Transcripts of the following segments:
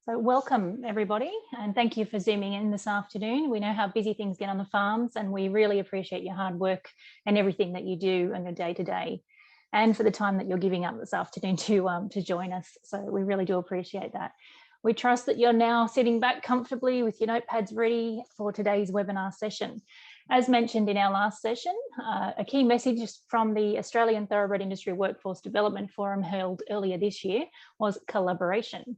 So welcome everybody, and thank you for zooming in this afternoon. We know how busy things get on the farms, and we really appreciate your hard work and everything that you do on your day-to-day, and for the time that you're giving up this afternoon to join us. So we really do appreciate that. We trust that you're now sitting back comfortably with your notepads ready for today's webinar session. As mentioned in our last session, a key message from the Australian Thoroughbred Industry Workforce Development Forum held earlier this year was collaboration.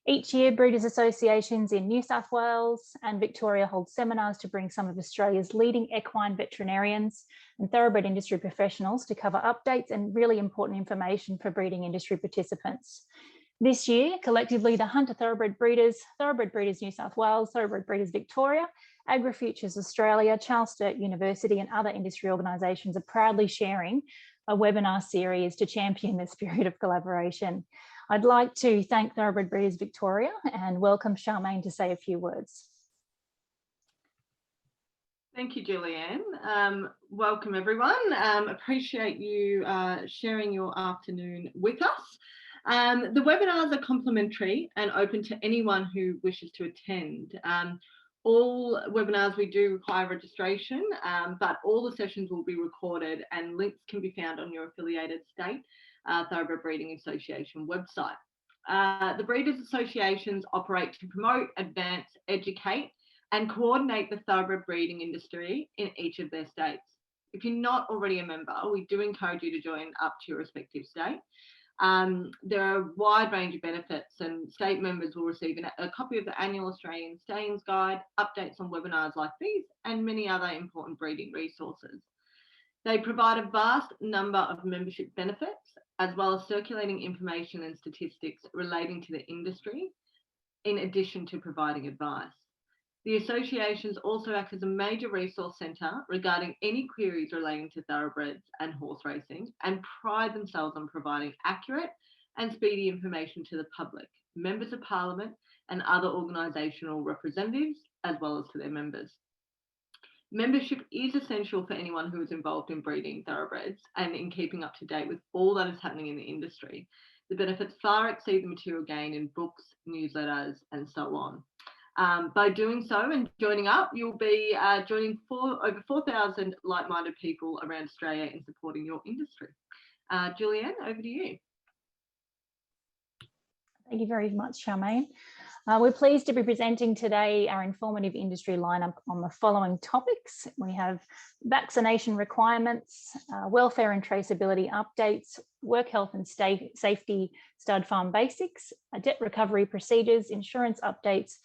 Each year, breeders' associations in New South Wales and Victoria hold seminars to bring some of Australia's leading equine veterinarians and thoroughbred industry professionals to cover updates and really important information for breeding industry participants. This year, collectively, the Hunter Thoroughbred Breeders New South Wales, Thoroughbred Breeders Victoria, AgriFutures Australia, Charles Sturt University and other industry organisations are proudly sharing a webinar series to champion the spirit of collaboration. I'd like to thank Thoroughbred Breeders Victoria and welcome Charmaine to say a few words. Thank you, Julianne. Welcome everyone. Appreciate you sharing your afternoon with us. The webinars are complimentary and open to anyone who wishes to attend. All webinars we do require registration, but all the sessions will be recorded and links can be found on your affiliated state Thoroughbred Breeding Association website. The Breeders Associations operate to promote, advance, educate and coordinate the thoroughbred breeding industry in each of their states. If you're not already a member, we do encourage you to join up to your respective state. There are a wide range of benefits and state members will receive a copy of the annual Australian Stayings Guide, updates on webinars like these and many other important breeding resources. They provide a vast number of membership benefits as well as circulating information and statistics relating to the industry, in addition to providing advice. The associations also act as a major resource centre regarding any queries relating to thoroughbreds and horse racing and pride themselves on providing accurate and speedy information to the public, members of parliament and other organisational representatives, as well as to their members. Membership is essential for anyone who is involved in breeding thoroughbreds and in keeping up to date with all that is happening in the industry. The benefits far exceed the material gain in books, newsletters, and so on. By doing so and joining up, you'll be joining over 4,000 like-minded people around Australia in supporting your industry. Julianne, over to you. Thank you very much, Charmaine. We're pleased to be presenting today our informative industry lineup on the following topics. We have vaccination requirements, welfare and traceability updates, work health and safety stud farm basics, debt recovery procedures, insurance updates,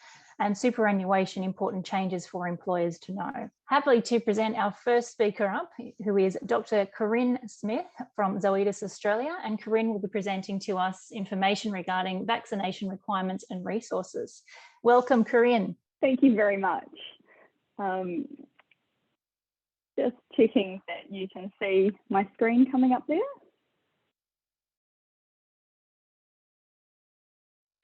and superannuation important changes for employers to know. Happily to present our first speaker up, who is Dr. Corrine Smith from Zoetis Australia, and Corrine will be presenting to us information regarding vaccination requirements and resources. Welcome, Corrine. Thank you very much. Just checking that you can see my screen coming up there.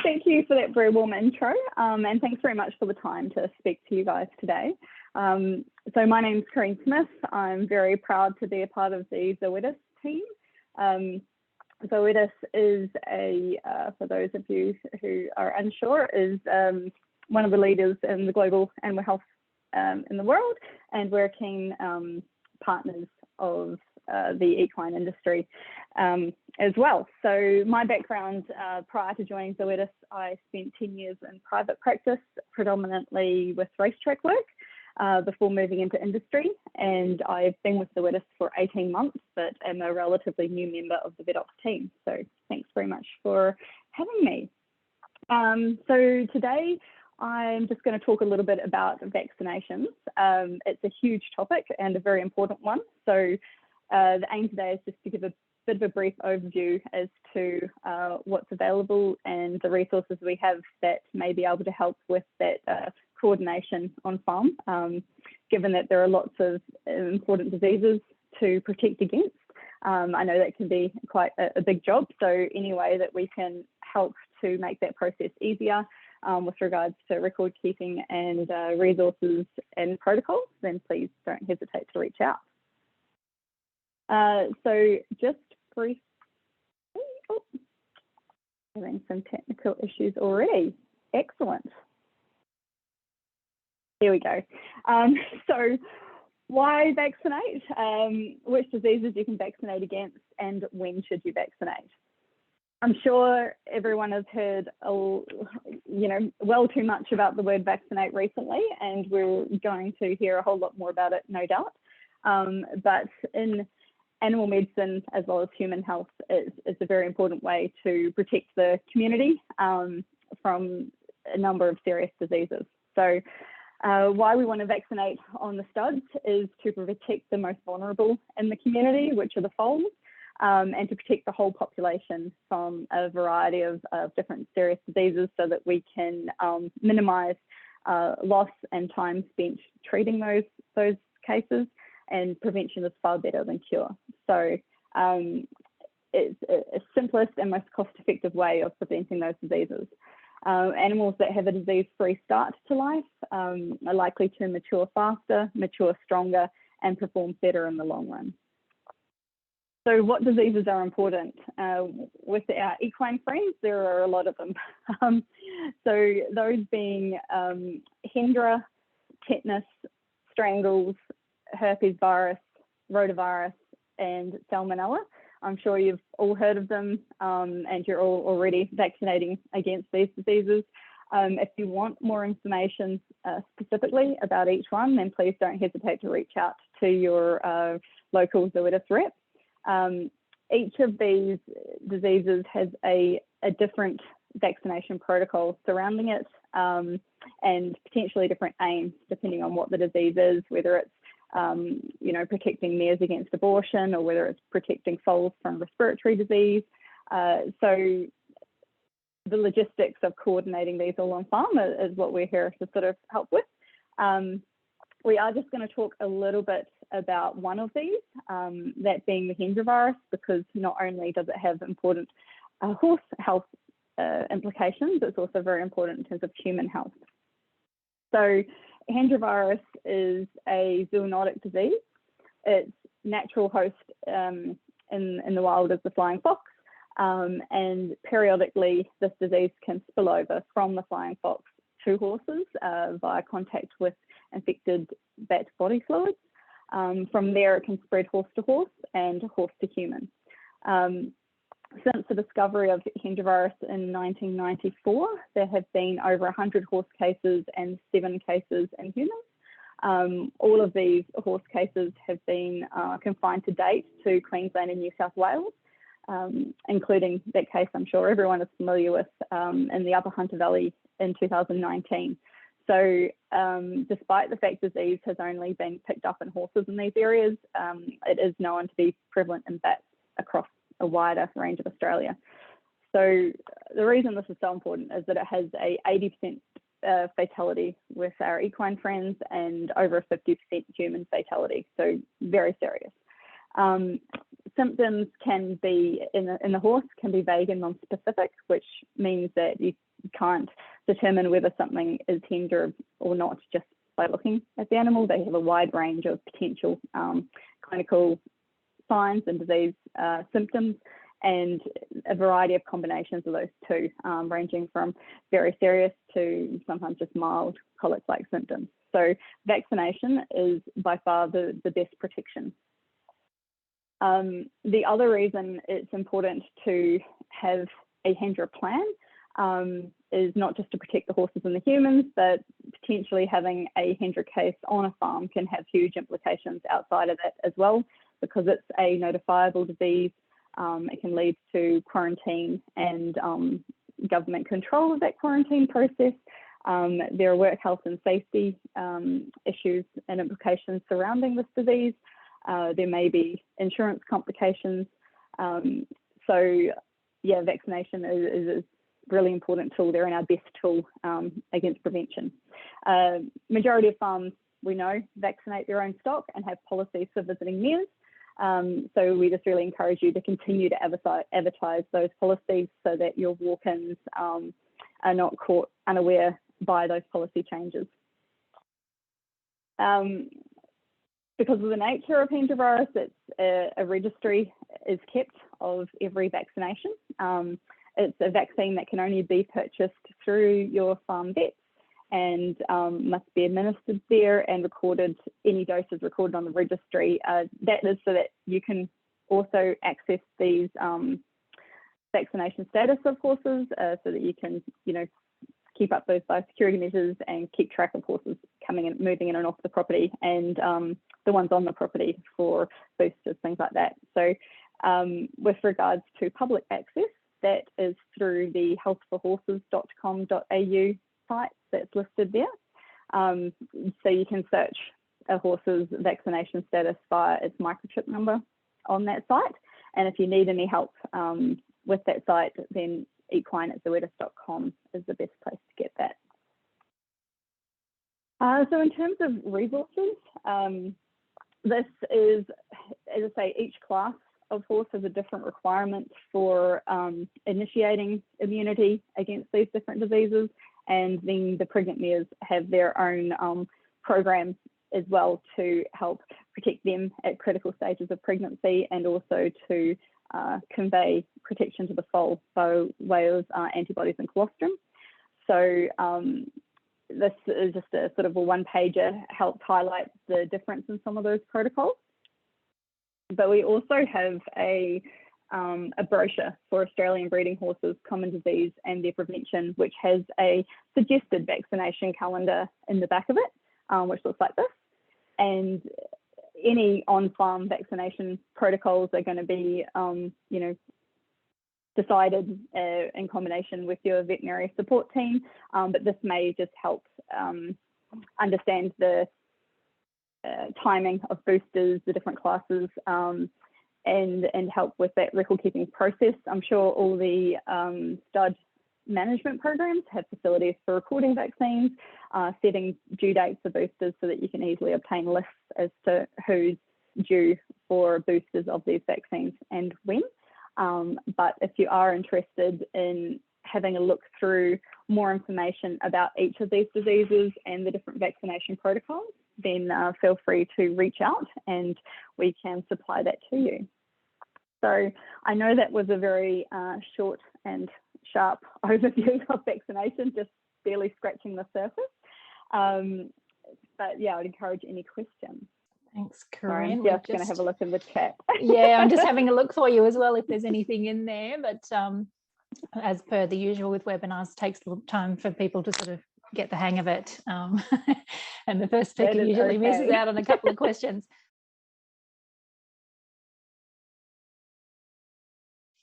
Thank you for that very warm intro, and thanks very much for the time to speak to you guys today. So my name's Corrine Smith. I'm very proud to be a part of the Zoetis team. Zoetis is for those of you who are unsure, is one of the leaders in the global animal health in the world, and we're keen partners of the equine industry as well. So my background prior to joining Zoetis, I spent 10 years in private practice, predominantly with racetrack work, before moving into industry. And I've been with Zoetis for 18 months, but am a relatively new member of the VetOps team. So thanks very much for having me. So today, I'm just going to talk a little bit about vaccinations. It's a huge topic and a very important one. So the aim today is just to give a bit of a brief overview as to what's available and the resources we have that may be able to help with that coordination on farm, given that there are lots of important diseases to protect against. I know that can be quite a big job, so any way that we can help to make that process easier with regards to record keeping and resources and protocols, then please don't hesitate to reach out. So just briefly, having some technical issues already. Excellent. Here we go. So why vaccinate? Which diseases you can vaccinate against, and when should you vaccinate? I'm sure everyone has heard, well too much about the word vaccinate recently, and we're going to hear a whole lot more about it, no doubt. But in animal medicine, as well as human health, it's a very important way to protect the community from a number of serious diseases. So why we want to vaccinate on the studs is to protect the most vulnerable in the community, which are the foals, and to protect the whole population from a variety of different serious diseases, so that we can minimise loss and time spent treating those cases. And prevention is far better than cure. So it's a simplest and most cost-effective way of preventing those diseases. Animals that have a disease-free start to life are likely to mature faster, mature stronger, and perform better in the long run. So what diseases are important? With our equine friends, there are a lot of them. So those being Hendra, tetanus, strangles, herpes virus, rotavirus, and salmonella. I'm sure you've all heard of them, and you're all already vaccinating against these diseases. If you want more information specifically about each one, then please don't hesitate to reach out to your local Zoetis rep. Each of these diseases has a different vaccination protocol surrounding it, and potentially different aims depending on what the disease is, whether it's protecting mares against abortion, or whether it's protecting foals from respiratory disease. So the logistics of coordinating these all on farm is what we're here to sort of help with. We are just going to talk a little bit about one of these, that being the Hendra virus, because not only does it have important horse health implications, it's also very important in terms of human health. So Hendra virus is a zoonotic disease. Its natural host in the wild is the flying fox, and periodically this disease can spill over from the flying fox to horses via contact with infected bat body fluids. From there, it can spread horse to horse and horse to human. Since the discovery of Hendra virus in 1994, there have been over 100 horse cases and 7 cases in humans. All of these horse cases have been confined to date to Queensland and New South Wales, including that case I'm sure everyone is familiar with in the Upper Hunter Valley in 2019. So despite the fact disease has only been picked up in horses in these areas, it is known to be prevalent in bats across a wider range of Australia. So the reason this is so important is that it has a 80% fatality with our equine friends and over a 50% human fatality, so very serious. Symptoms can be, in the horse, can be vague and non-specific, which means that you can't determine whether something is Hendra or not just by looking at the animal. They have a wide range of potential clinical signs and disease symptoms, and a variety of combinations of those two, ranging from very serious to sometimes just mild colic-like symptoms. So vaccination is by far the best protection. The other reason it's important to have a Hendra plan is not just to protect the horses and the humans, but potentially having a Hendra case on a farm can have huge implications outside of that as well, because it's a notifiable disease. It can lead to quarantine and government control of that quarantine process. There are work health and safety issues and implications surrounding this disease. There may be insurance complications. So yeah, vaccination is a really important tool. They're in our best tool against prevention. Majority of farms, we know, vaccinate their own stock and have policies for visiting mares. So we just really encourage you to continue to advertise those policies so that your walk-ins are not caught unaware by those policy changes. Because of the nature of Hendra virus, it's a registry is kept of every vaccination. it's a vaccine that can only be purchased through your farm vet and must be administered there and recorded, any doses recorded on the registry. That is so that you can also access these vaccination status of horses, so that you can, keep up those biosecurity measures and keep track of horses coming in, moving in and off the property, and the ones on the property for boosters, things like that. So with regards to public access, that is through the healthforhorses.com.au site that's listed there. So you can search a horse's vaccination status via its microchip number on that site. And if you need any help with that site, then equine@zoetis.com is the best place to get that. So in terms of resources, this is, as I say, each class of horse has a different requirement for initiating immunity against these different diseases, and then the pregnant mares have their own programs as well to help protect them at critical stages of pregnancy, and also to convey protection to the foal by way of antibodies and colostrum. So this is just a sort of a one-pager, helped highlight the difference in some of those protocols. But we also have a brochure for Australian breeding horses, common disease and their prevention, which has a suggested vaccination calendar in the back of it, which looks like this. And any on-farm vaccination protocols are going to be, decided in combination with your veterinary support team. But this may just help understand the timing of boosters, the different classes, and help with that record keeping process. I'm sure all the stud management programs have facilities for recording vaccines, setting due dates for boosters so that you can easily obtain lists as to who's due for boosters of these vaccines and when. But if you are interested in having a look through more information about each of these diseases and the different vaccination protocols, then feel free to reach out and we can supply that to you. So I know that was a very short and sharp overview of vaccination, just barely scratching the surface. But yeah, I'd encourage any questions. Thanks, Corrine. I'm just going to have a look in the chat. Yeah, I'm just having a look for you as well if there's anything in there. But as per the usual with webinars, it takes a little time for people to sort of get the hang of it. And the first speaker usually misses out on a couple of questions.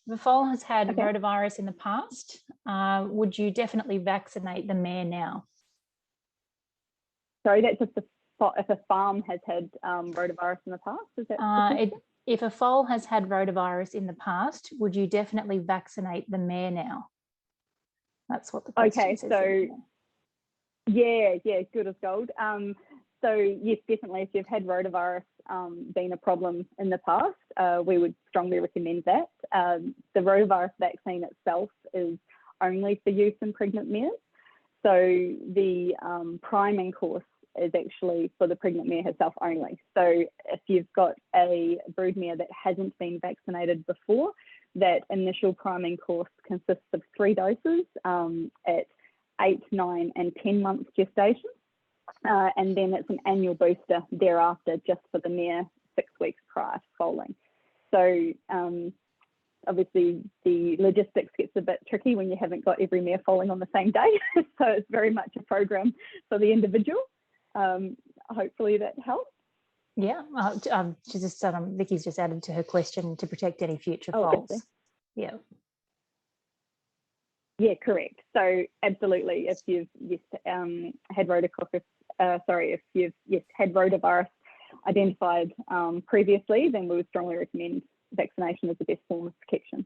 If a foal has had rotavirus in the past, would you definitely vaccinate the mare now? Sorry, that's just if a farm has had rotavirus in the past? Is that if a foal has had rotavirus in the past, would you definitely vaccinate the mare now? That's what the question says. Okay, so yeah, good as gold. So yes, definitely, if you've had rotavirus been a problem in the past, we would strongly recommend that. The rotavirus vaccine itself is only for use in pregnant mares. So the priming course is actually for the pregnant mare herself only. So if you've got a broodmare that hasn't been vaccinated before, that initial priming course consists of 3 doses at 8, 9 and 10 months gestation. And then it's an annual booster thereafter just for the mare 6 weeks prior to foaling. So obviously the logistics gets a bit tricky when you haven't got every mare foaling on the same day. So it's very much a program for the individual. Hopefully that helps. Yeah, she's just Vicky's just added to her question to protect any future foals. Yeah. Yeah, correct. So absolutely, if you've had rotavirus, if you've had rotavirus identified previously, then we would strongly recommend vaccination as the best form of protection.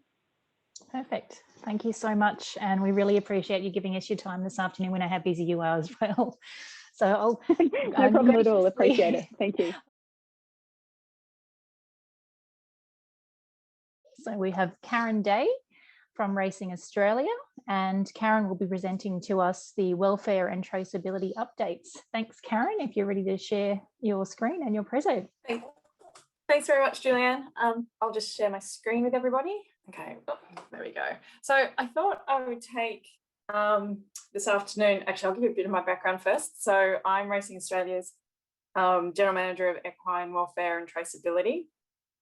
Perfect. Thank you so much, and we really appreciate you giving us your time this afternoon. We know how busy you are as well. So I'll no problem at all. Appreciate it. Thank you. So we have Karen Day from Racing Australia, and Karen will be presenting to us the welfare and traceability updates. Thanks, Karen, if you're ready to share your screen and your preso. Thanks very much, Julianne. I'll just share my screen with everybody. Okay, there we go. So I thought I would take this afternoon, actually I'll give you a bit of my background first. So I'm Racing Australia's General Manager of Equine Welfare and Traceability.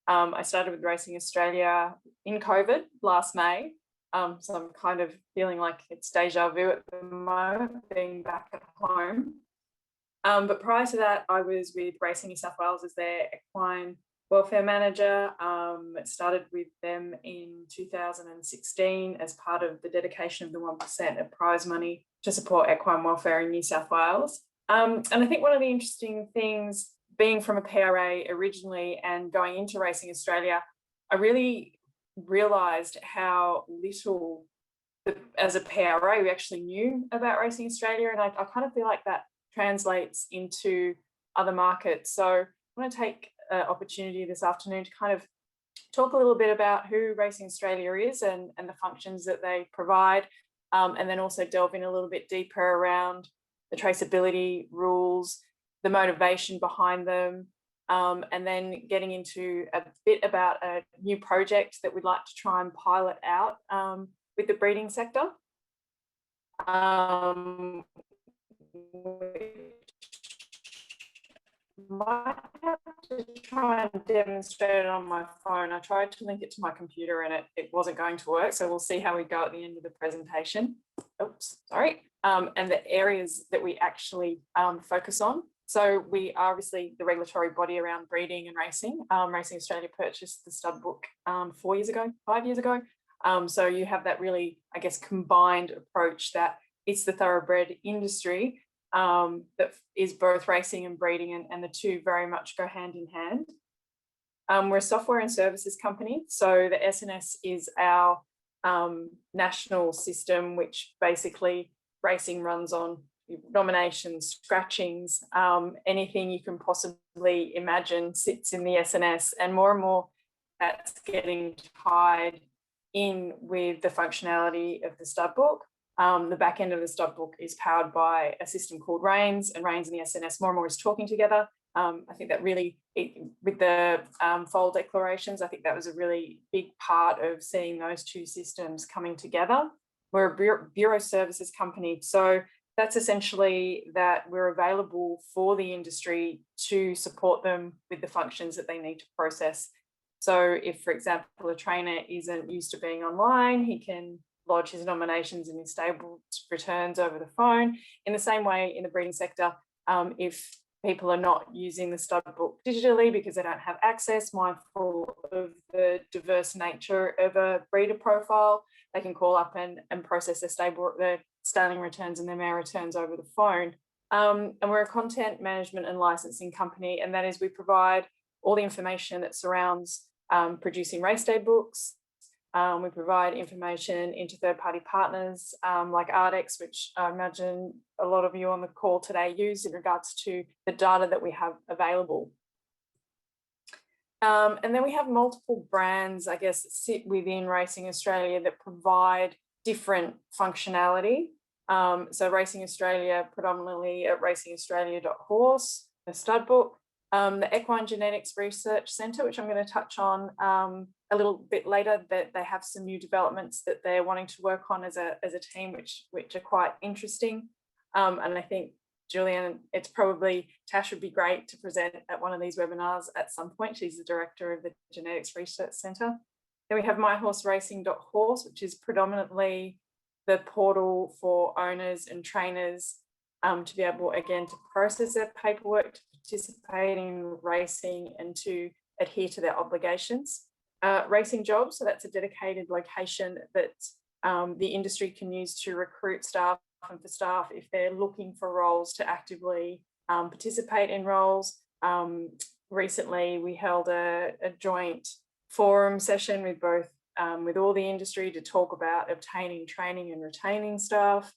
I started with Racing Australia in COVID last May. So I'm kind of feeling like it's deja vu at the moment, being back at home. But prior to that, I was with Racing New South Wales as their equine welfare manager. Started with them in 2016 as part of the dedication of the 1% of prize money to support equine welfare in New South Wales. And I think one of the interesting things, being from a PRA originally and going into Racing Australia, I really realised how little, as a PRA, we actually knew about Racing Australia. And I kind of feel like that translates into other markets. So I want to take an opportunity this afternoon to kind of talk a little bit about who Racing Australia is and the functions that they provide, and then also delve in a little bit deeper around the traceability rules, the motivation behind them, and then getting into a bit about a new project that we'd like to try and pilot out with the breeding sector. Might have to try and demonstrate it on my phone. I tried to link it to my computer and it wasn't going to work. So we'll see how we go at the end of the presentation. Oops, sorry. And the areas that we actually focus on. So we are obviously the regulatory body around breeding and racing. Racing Australia purchased the stud book 5 years ago. So you have that really, I guess, combined approach that it's the thoroughbred industry that is both racing and breeding, and the two very much go hand in hand. We're a software and services company. So the SNS is our national system, which basically racing runs on: nominations, scratchings, anything you can possibly imagine sits in the SNS, and more that's getting tied in with the functionality of the stud book. The back end of the stud book is powered by a system called Reins, and Reins and the SNS more and more is talking together. I think that really, with the foal declarations, I think that was a really big part of seeing those two systems coming together. We're a bureau services company, so that's essentially that we're available for the industry to support them with the functions that they need to process. So if, for example, a trainer isn't used to being online, he can lodge his nominations and his stable returns over the phone. In the same way, in the breeding sector, if people are not using the stud book digitally because they don't have access, mindful of the diverse nature of a breeder profile, they can call up and process their stallion returns and their mare returns over the phone. And we're a content management and licensing company, and that is we provide all the information that surrounds producing race day books. We provide information into third-party partners like Ardex, which I imagine a lot of you on the call today use in regards to the data that we have available. And then we have multiple brands, I guess, that sit within Racing Australia that provide different functionality. So Racing Australia, predominantly at racingaustralia.horse, the stud book. The Equine Genetics Research Centre, which I'm going to touch on a little bit later, that they have some new developments that they're wanting to work on as a team, which are quite interesting. And I think, Julian, it's probably, Tash would be great to present at one of these webinars at some point. She's the director of the Genetics Research Centre. Then we have myhorseracing.horse, which is predominantly the portal for owners and trainers to be able, again, to process their paperwork, to participate in racing and to adhere to their obligations. Racing Jobs, so that's a dedicated location that the industry can use to recruit staff and for staff if they're looking for roles to actively participate in roles. Recently, we held a joint forum session with with all the industry to talk about obtaining training and retaining staff,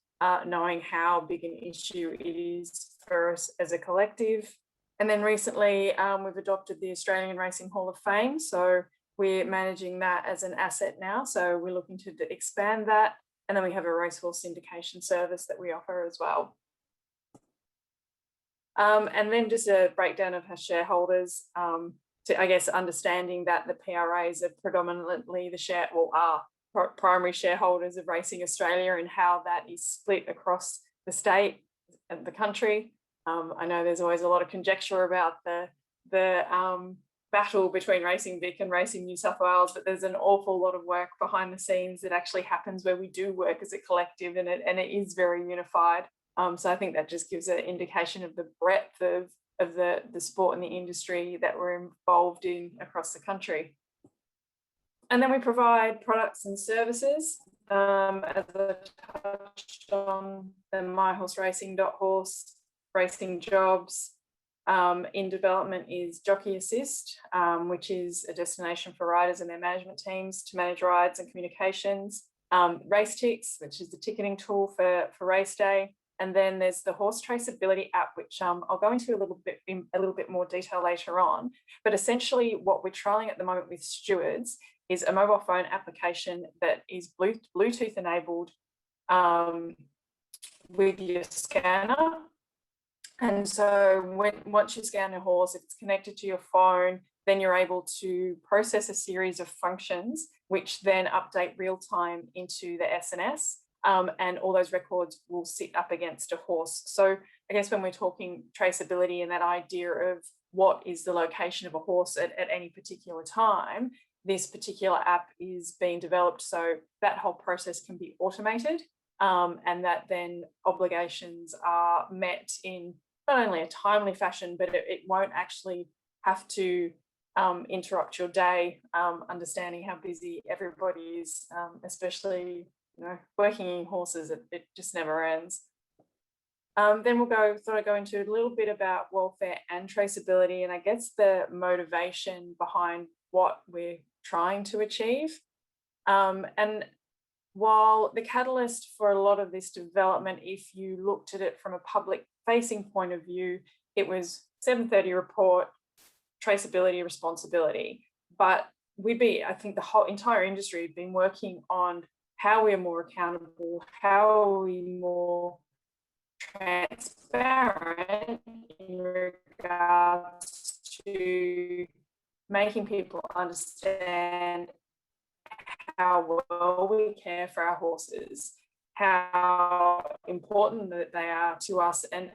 knowing how big an issue it is for us as a collective. And then recently, we've adopted the Australian Racing Hall of Fame. So we're managing that as an asset now. So we're looking to expand that. And then we have a racehorse syndication service that we offer as well. And then just a breakdown of our shareholders. to, I guess, understanding that the PRAs are predominantly primary shareholders of Racing Australia, and how that is split across the state and the country. I know there's always a lot of conjecture about the battle between Racing Vic and Racing New South Wales, but there's an awful lot of work behind the scenes that actually happens where we do work as a collective, and it is very unified. So I think that just gives an indication of the breadth of the sport and the industry that we're involved in across the country. And then we provide products and services. As I touched on, the myhorseracing.horse, racing jobs. In development is Jockey Assist, which is a destination for riders and their management teams to manage rides and communications. Race Ticks, which is the ticketing tool for race day. And then there's the Horse Traceability app, which I'll go into in a little bit more detail later on. But essentially what we're trialling at the moment with stewards is a mobile phone application that is Bluetooth enabled with your scanner. And so once you scan a horse, if it's connected to your phone, then you're able to process a series of functions, which then update real time into the SNS. And all those records will sit up against a horse. So I guess when we're talking traceability and that idea of what is the location of a horse at any particular time, this particular app is being developed so that whole process can be automated, and that then obligations are met in not only a timely fashion, but it won't actually have to interrupt your day, understanding how busy everybody is, especially working in horses, it just never ends. Then thought I'd go into a little bit about welfare and traceability, and I guess the motivation behind what we're trying to achieve. And while the catalyst for a lot of this development, if you looked at it from a public facing point of view, it was 730 report, traceability, responsibility. But I think the whole entire industry had been working on how we are more accountable, how are we more transparent in regards to making people understand how well we care for our horses, how important that they are to us, and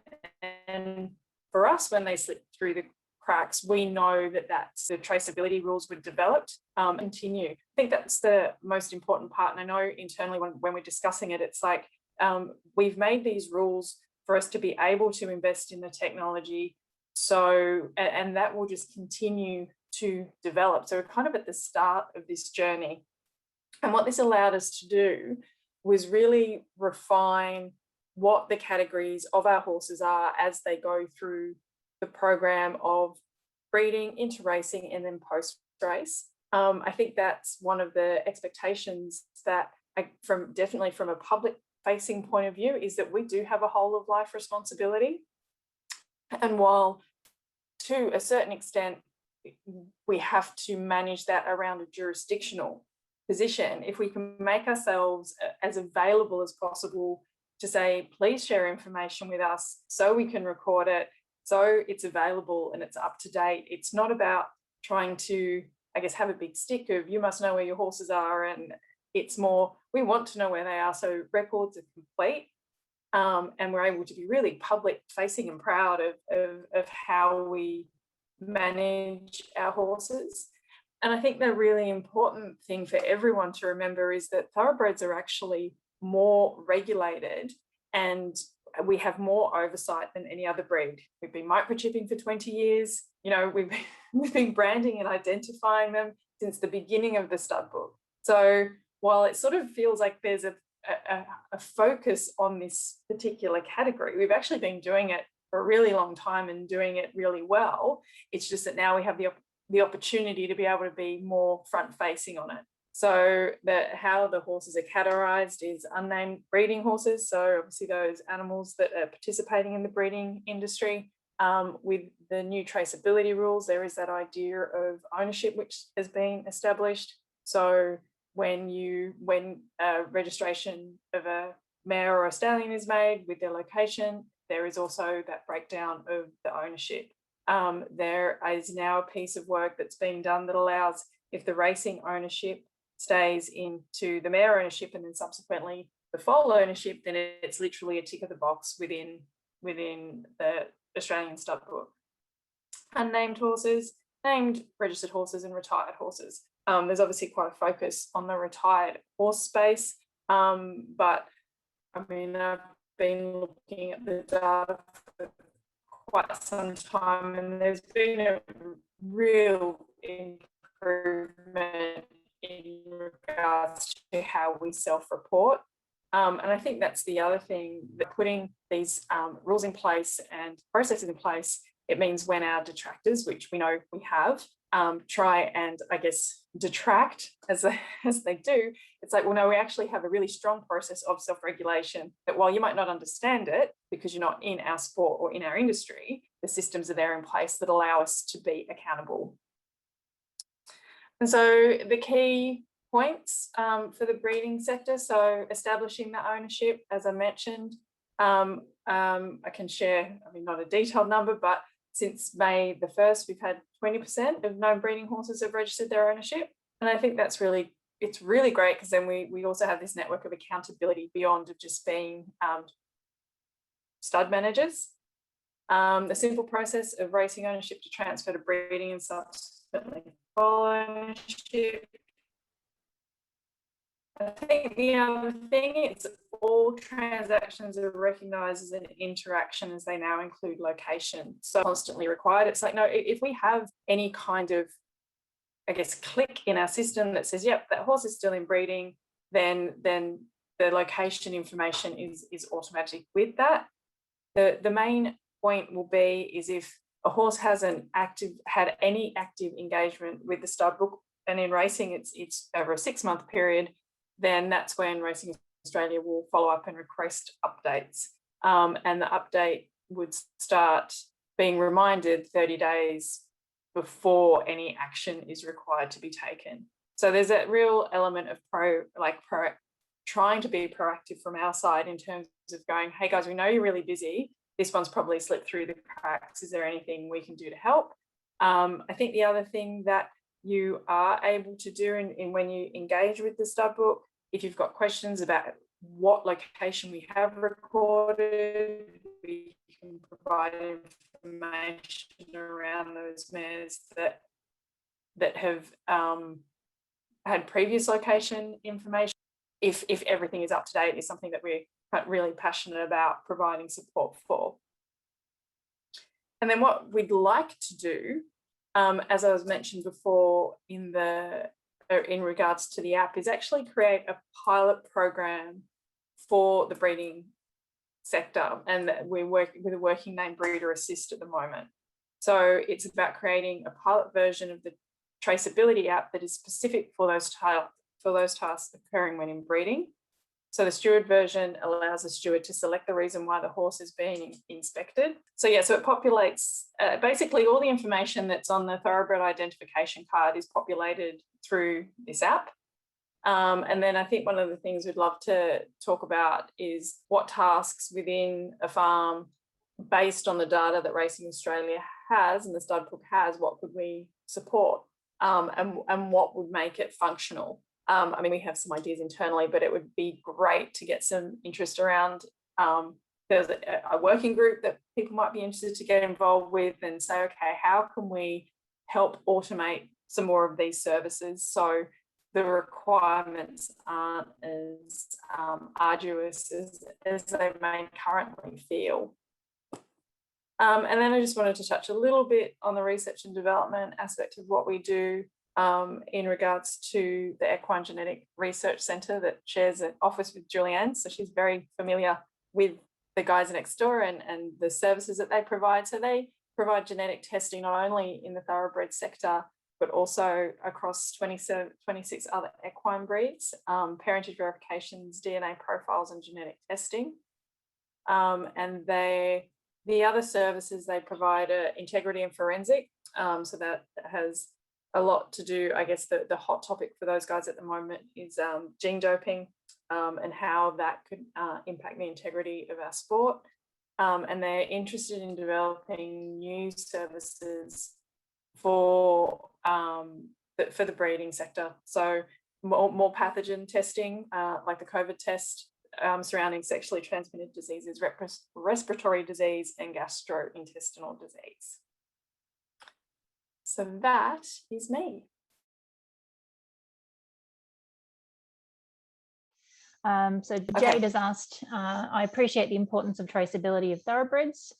for us, when they slip through the cracks, we know that the traceability rules were developed and continue. I think that's the most important part. And I know internally when we're discussing it, it's like we've made these rules for us to be able to invest in the technology. So, and that will just continue to develop. So we're kind of at the start of this journey. And what this allowed us to do was really refine what the categories of our horses are as they go through the program of breeding into racing and then post-race. I think that's one of the expectations that definitely from a public facing point of view is that we do have a whole of life responsibility. And while to a certain extent, we have to manage that around a jurisdictional position, if we can make ourselves as available as possible to say, please share information with us so we can record it, so it's available and it's up to date. It's not about trying to, I guess, have a big stick of you must know where your horses are, and it's more we want to know where they are so records are complete, and we're able to be really public facing and proud of how we manage our horses. And I think the really important thing for everyone to remember is that thoroughbreds are actually more regulated and we have more oversight than any other breed. We've been microchipping for 20 years. We've been branding and identifying them since the beginning of the stud book. So while it sort of feels like there's a focus on this particular category, we've actually been doing it for a really long time and doing it really well. It's just that now we have the opportunity to be able to be more front-facing on it. So how the horses are categorised is unnamed breeding horses. So obviously those animals that are participating in the breeding industry. With the new traceability rules, there is that idea of ownership which has been established. So when a registration of a mare or a stallion is made with their location, there is also that breakdown of the ownership. there is now a piece of work that's being done that allows, if the racing ownership stays into the mare ownership and then subsequently the foal ownership, then it's literally a tick of the box within the Australian stud book. Unnamed horses, named registered horses, and retired horses. There's obviously quite a focus on the retired horse space, but I mean, I've been looking at the data for quite some time, and there's been a real improvement in regards to how we self-report. And I think that's the other thing, that putting these rules in place and processes in place, it means when our detractors, which we know we have, try and, I guess, detract as they do, it's like, well, no, we actually have a really strong process of self-regulation that, while you might not understand it because you're not in our sport or in our industry, the systems are there in place that allow us to be accountable. And so the key points for the breeding sector, so establishing the ownership, as I mentioned, I can share, I mean, not a detailed number, but since May the 1st, we've had 20% of known breeding horses have registered their ownership. And I think that's really, it's really great, because then we also have this network of accountability beyond of just being stud managers. The simple process of racing ownership to transfer to breeding and subsequently foal ownership. I think the other thing is all transactions are recognised as an interaction, as they now include location. So constantly required. It's like, no, if we have any kind of, I guess, click in our system that says, yep, that horse is still in breeding, then the location information is automatic with that. The main point will be is if a horse hasn't had any active engagement with the stud book, and in racing it's over a 6-month period, then that's when Racing Australia will follow up and request updates. And the update would start being reminded 30 days before any action is required to be taken. So there's a real element of trying to be proactive from our side in terms of going, hey guys, we know you're really busy. This one's probably slipped through the cracks. Is there anything we can do to help? I think the other thing that you are able to do in when you engage with the stud book, if you've got questions about what location we have recorded, we can provide information around those mares that have had previous location information. If everything is up to date, is something that we're really passionate about providing support for. And then what we'd like to do, as I was mentioned before in regards to the app, is actually create a pilot program for the breeding sector, and we're working with a working name breeder assist at the moment. So it's about creating a pilot version of the Traceability app that is specific for those tasks occurring when in breeding. So the steward version allows the steward to select the reason why the horse is being inspected. So yeah, so it populates basically all the information that's on the Thoroughbred identification card is populated through this app. And then I think one of the things we'd love to talk about is what tasks within a farm, based on the data that Racing Australia has and the stud book has, what could we support and what would make it functional. I mean, we have some ideas internally, but it would be great to get some interest around. There's a working group that people might be interested to get involved with and say, okay, how can we help automate some more of these services so the requirements aren't as arduous as they may currently feel. And then I just wanted to touch a little bit on the research and development aspect of what we do in regards to the Equine Genetic Research Centre that shares an office with Julianne. So she's very familiar with the guys next door and the services that they provide. So they provide genetic testing not only in the thoroughbred sector, but also across 26 other equine breeds, parentage verifications, DNA profiles and genetic testing. And the other services they provide are integrity and forensic. So that has a lot to do, I guess the hot topic for those guys at the moment is gene doping and how that could impact the integrity of our sport. and they're interested in developing new services for the breeding sector. So more pathogen testing, like the COVID test, surrounding sexually transmitted diseases, respiratory disease, and gastrointestinal disease. So that is me. So Jade has asked, I appreciate the importance of traceability of thoroughbreds.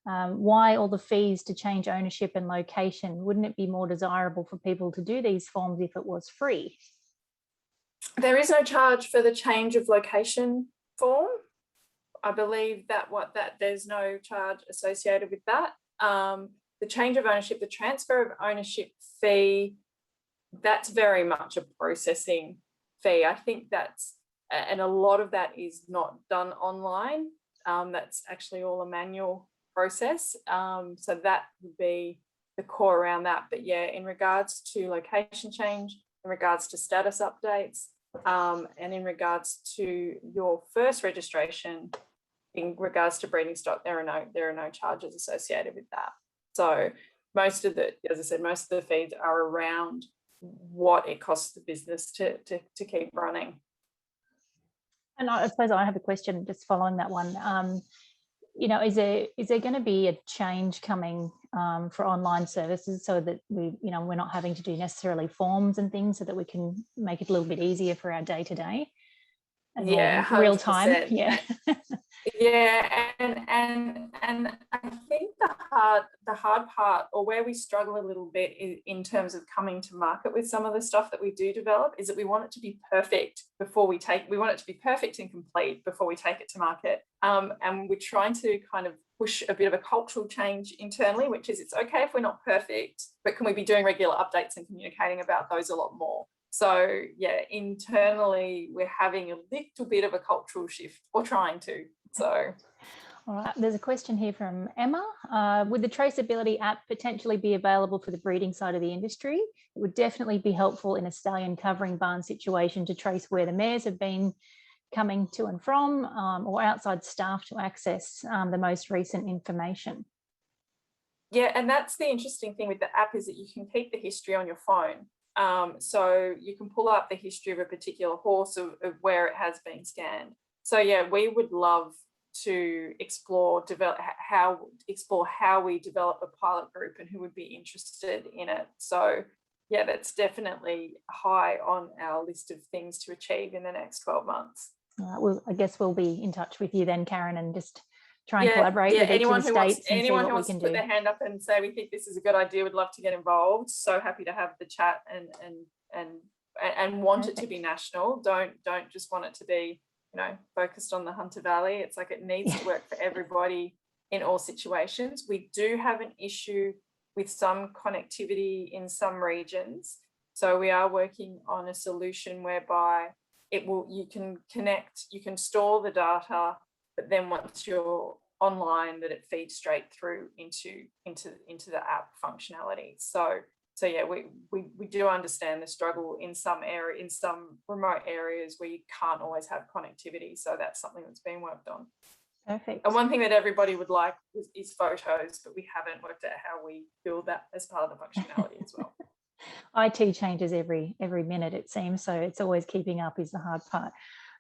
Why all the fees to change ownership and location? Wouldn't it be more desirable for people to do these forms if it was free? There is no charge for the change of location form. I believe that there's no charge associated with that. The change of ownership, the transfer of ownership fee, that's very much a processing fee. I think and a lot of that is not done online. That's actually all a manual process. So that would be the core around that. But yeah, in regards to location change, in regards to status updates, and in regards to your first registration, in regards to breeding stock, there are no charges associated with that. So most of the fees are around what it costs the business to keep running. And I suppose I have a question just following that one. You know, is there going to be a change coming for online services so that we're not having to do necessarily forms and things, so that we can make it a little bit easier for our day to day? Yeah, real time. Yeah. Yeah, and I think the hard part, or where we struggle a little bit in terms of coming to market with some of the stuff that we do develop, is that we want it to be perfect we want it to be perfect and complete before we take it to market. And we're trying to kind of push a bit of a cultural change internally, which is, it's okay if we're not perfect, but can we be doing regular updates and communicating about those a lot more? So yeah, internally we're having a little bit of a cultural shift, or trying to. So, all right. There's a question here from Emma. Would the traceability app potentially be available for the breeding side of the industry? It would definitely be helpful in a stallion covering barn situation to trace where the mares have been coming to and from, or outside staff to access the most recent information. Yeah, and that's the interesting thing with the app, is that you can keep the history on your phone. So you can pull up the history of a particular horse of where it has been scanned. So yeah, we would love to explore how we develop a pilot group and who would be interested in it. So yeah, that's definitely high on our list of things to achieve in the next 12 months. Well, I guess we'll be in touch with you then, Karen, and just try and collaborate with anyone each of the states and see what we can do. Anyone who wants to put their hand up and say we think this is a good idea, would love to get involved. So happy to have the chat and want it to be national. Don't just want it to be, focused on the Hunter Valley. It's like, it needs to work for everybody in all situations. We do have an issue with some connectivity in some regions. So we are working on a solution whereby you can connect, you can store the data, but then once you're online, that it feeds straight through into the app functionality. So yeah, we do understand the struggle in some remote areas where you can't always have connectivity. So that's something that's being worked on. Perfect. And one thing that everybody would like is photos, but we haven't worked out how we build that as part of the functionality as well. IT changes every minute, it seems, so it's always keeping up is the hard part.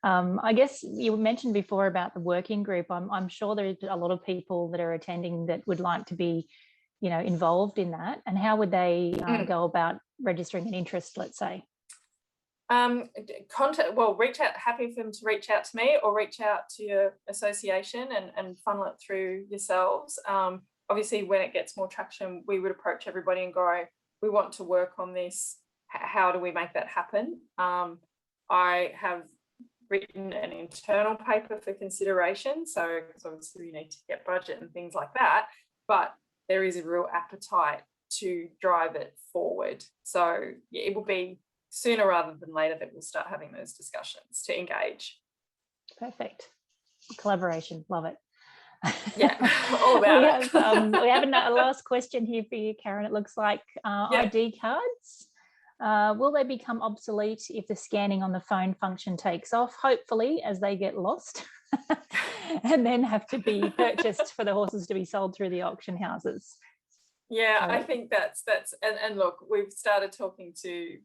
I guess you mentioned before about the working group. I'm sure there's a lot of people that are attending that would like to be, involved in that. And how would they go about registering an interest, let's say? Reach out. Happy for them to reach out to me, or reach out to your association and funnel it through yourselves. Obviously, when it gets more traction, we would approach everybody and go, we want to work on this. How do we make that happen? I have written an internal paper for consideration. So, because obviously we need to get budget and things like that, but there is a real appetite to drive it forward. So yeah, it will be sooner rather than later that we'll start having those discussions to engage. Perfect. Collaboration, love it. Yeah, all about it. We have a last question here for you, Karen. It looks like ID cards. Will they become obsolete if the scanning on the phone function takes off? Hopefully, as they get lost. and then have to be purchased for the horses to be sold through the auction houses. Yeah, So, I think that's and look, we've started talking to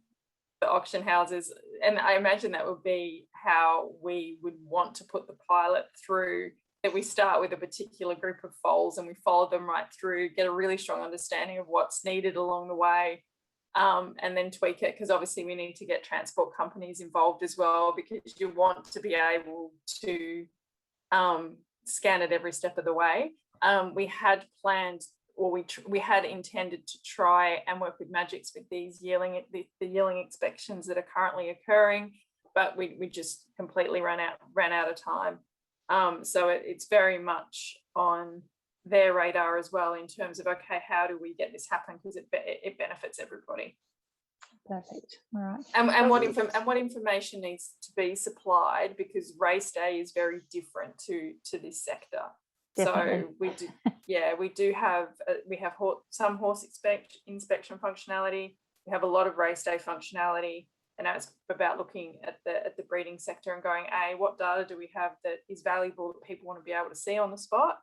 the auction houses, and I imagine that would be how we would want to put the pilot through, that we start with a particular group of foals and we follow them right through, get a really strong understanding of what's needed along the way, and then tweak it, because obviously we need to get transport companies involved as well, because you want to be able to scan it every step of the way. We had planned, or we had intended to try and work with Magics with these yearling, the yearling inspections that are currently occurring, but we just completely ran out of time. So it's very much on their radar as well, in terms of, okay, how do we get this happen, because it benefits everybody. perfect. All right. And what information needs to be supplied, because race day is very different to this sector. Definitely. So we do have some horse inspection functionality. We have a lot of race day functionality, and now it's about looking at the breeding sector and going, what data do we have that is valuable that people want to be able to see on the spot,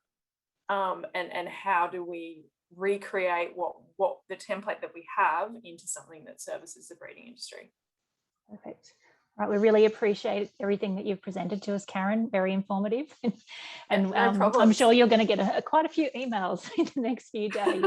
and how do we recreate what the template that we have into something that services the breeding industry. Perfect. All right, we really appreciate everything that you've presented to us, Karen. Very informative, and I'm sure you're going to get quite a few emails in the next few days.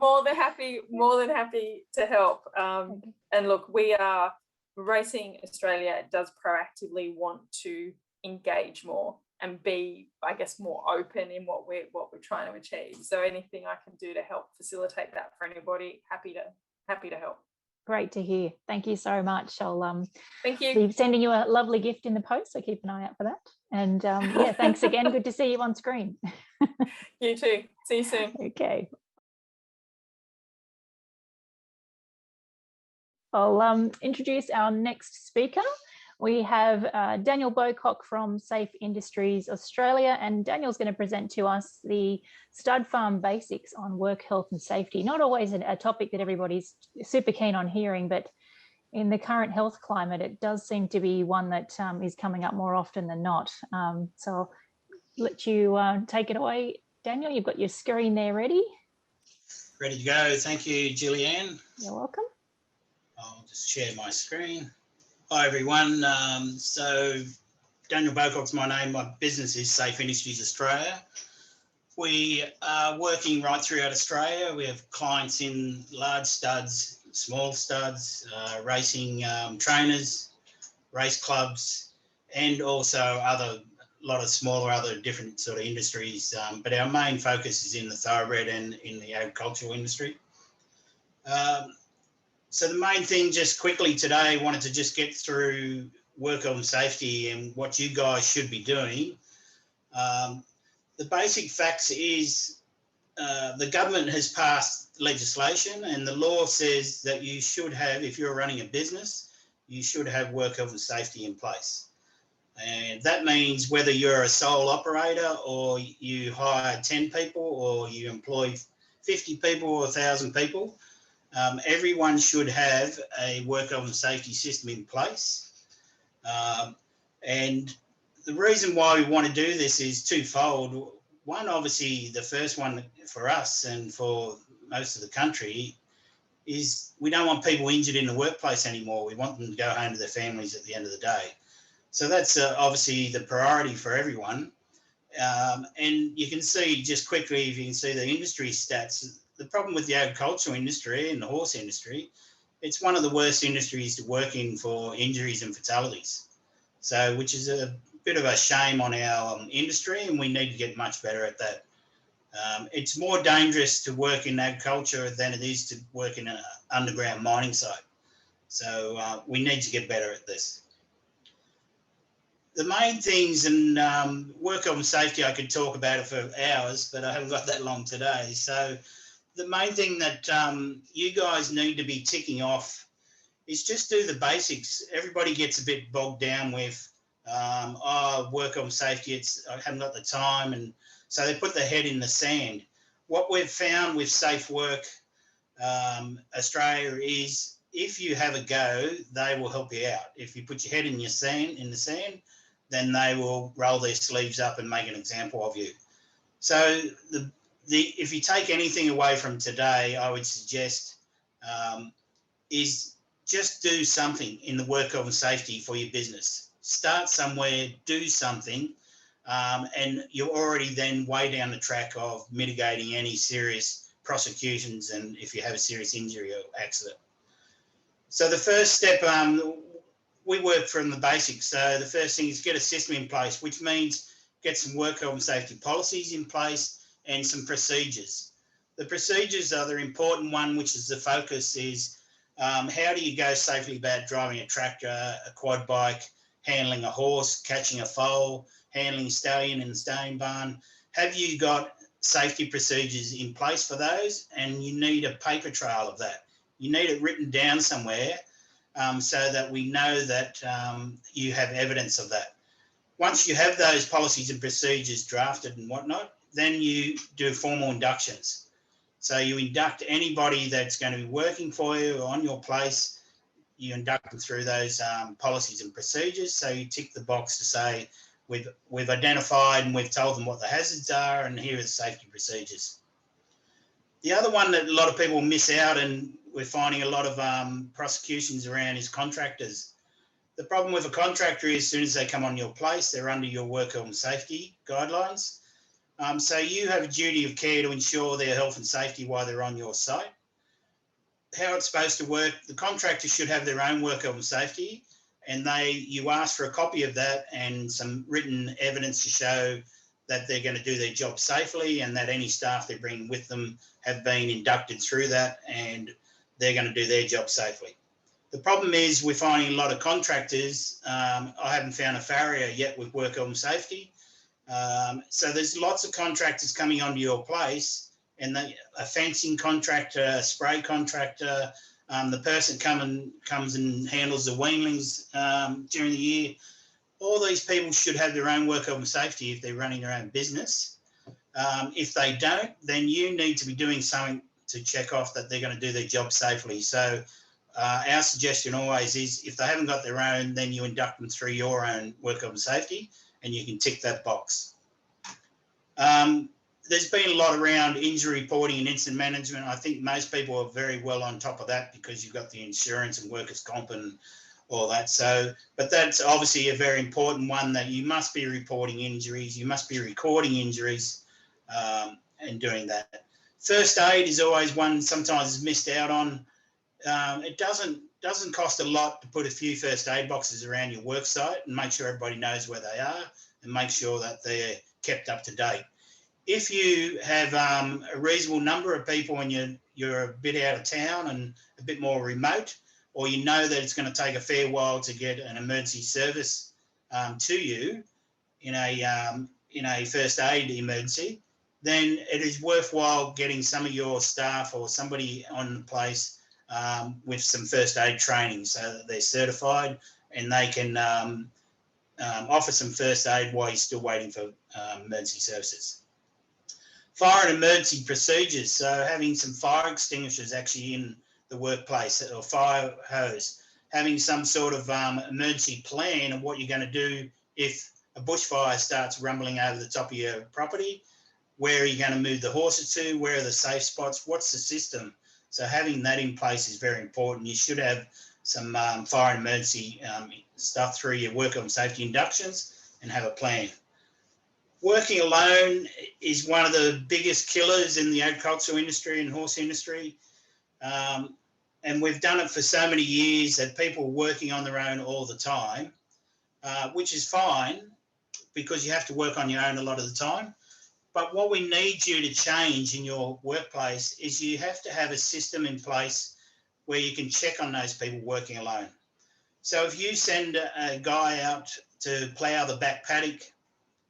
more than happy to help. And look, we are Racing Australia does proactively want to engage more and be, I guess, more open in what we're trying to achieve. So anything I can do to help facilitate that for anybody, happy to help. Great to hear. Thank you so much. I'll thank you. be sending you a lovely gift in the post, so keep an eye out for that. And yeah, thanks again. Good to see you on screen. You too. See you soon. Okay. I'll introduce our next speaker. We have Daniel Bowcock from Safe Industries Australia, and Daniel's going to present to us the stud farm basics on work health and safety. Not always a topic that everybody's super keen on hearing, but in the current health climate, it does seem to be one that is coming up more often than not. So I'll let you take it away, Daniel. You've got your screen there ready. Ready to go. Thank you, Julianne. You're welcome. I'll just share my screen. Hi, everyone. So Daniel Bowcock's my name. My business is Safe Industries Australia. We are working right throughout Australia. We have clients in large studs, small studs, racing trainers, race clubs, and also a lot of smaller other different sort of industries. But our main focus is in the thoroughbred and in the agricultural industry. So the main thing, just quickly today, wanted to just get through work on safety and what you guys should be doing. The basic facts is the government has passed legislation, and the law says that you should have, if you're running a business, you should have work health and safety in place. And that means whether you're a sole operator or you hire 10 people or you employ 50 people or 1,000 people, everyone should have a work health and safety system in place. And the reason why we want to do this is twofold. One, obviously, the first one for us and for most of the country is we don't want people injured in the workplace anymore. We want them to go home to their families at the end of the day. So that's obviously the priority for everyone. And you can see just quickly, if you can see the industry stats, the problem with the agricultural industry and the horse industry, it's one of the worst industries to work in for injuries and fatalities. So, which is a bit of a shame on our industry, and we need to get much better at that. It's more dangerous to work in agriculture than it is to work in an underground mining site. So we need to get better at this. The main things, and work health and safety, I could talk about it for hours, but I haven't got that long today. So the main thing that you guys need to be ticking off is just do the basics. Everybody gets a bit bogged down with, work on safety, I haven't got the time, and so they put their head in the sand. What we've found with Safe Work Australia is if you have a go, they will help you out. If you put your head in the sand, then they will roll their sleeves up and make an example of you. So if you take anything away from today, I would suggest is just do something in the work health and safety for your business. Start somewhere, do something, and you're already then way down the track of mitigating any serious prosecutions and if you have a serious injury or accident. So the first step, we work from the basics. So the first thing is get a system in place, which means get some work health and safety policies in place and some procedures. The procedures are the important one, which is the focus is how do you go safely about driving a tractor, a quad bike, handling a horse, catching a foal, handling a stallion in the stallion barn? Have you got safety procedures in place for those? And you need a paper trail of that. You need it written down somewhere so that we know that you have evidence of that. Once you have those policies and procedures drafted and whatnot, then you do formal inductions. So you induct anybody that's going to be working for you or on your place, you induct them through those policies and procedures. So you tick the box to say, we've identified and we've told them what the hazards are and here are the safety procedures. The other one that a lot of people miss out and we're finding a lot of prosecutions around is contractors. The problem with a contractor is as soon as they come on your place, they're under your work health and safety guidelines. So you have a duty of care to ensure their health and safety while they're on your site. How it's supposed to work, the contractor should have their own work health and safety, and you ask for a copy of that and some written evidence to show that they're going to do their job safely and that any staff they bring with them have been inducted through that and they're going to do their job safely. The problem is we're finding a lot of contractors, I haven't found a farrier yet with work health and safety. So there's lots of contractors coming onto your place, and a fencing contractor, a spray contractor, the person comes and handles the weanlings during the year. All these people should have their own work health and safety if they're running their own business. If they don't, then you need to be doing something to check off that they're going to do their job safely. So our suggestion always is if they haven't got their own, then you induct them through your own work health and safety, and you can tick that box. There's been a lot around injury reporting and incident management. I think most people are very well on top of that because you've got the insurance and workers' comp and all that. So, but that's obviously a very important one that you must be reporting injuries, you must be recording injuries and doing that. First aid is always one sometimes is missed out on. It doesn't cost a lot to put a few first aid boxes around your work site and make sure everybody knows where they are and make sure that they're kept up to date. If you have a reasonable number of people and you're a bit out of town and a bit more remote, or you know that it's going to take a fair while to get an emergency service to you in a first aid emergency, then it is worthwhile getting some of your staff or somebody on the place with some first aid training so that they're certified and they can offer some first aid while you're still waiting for emergency services. Fire and emergency procedures, so having some fire extinguishers actually in the workplace or fire hose, having some sort of emergency plan of what you're going to do if a bushfire starts rumbling over the top of your property. Where are you going to move the horses to? Where are the safe spots? What's the system? So having that in place is very important. You should have some fire and emergency stuff through your work on safety inductions and have a plan. Working alone is one of the biggest killers in the agricultural industry and horse industry. And we've done it for so many years that people are working on their own all the time, which is fine because you have to work on your own a lot of the time. But what we need you to change in your workplace is you have to have a system in place where you can check on those people working alone. So if you send a guy out to plough the back paddock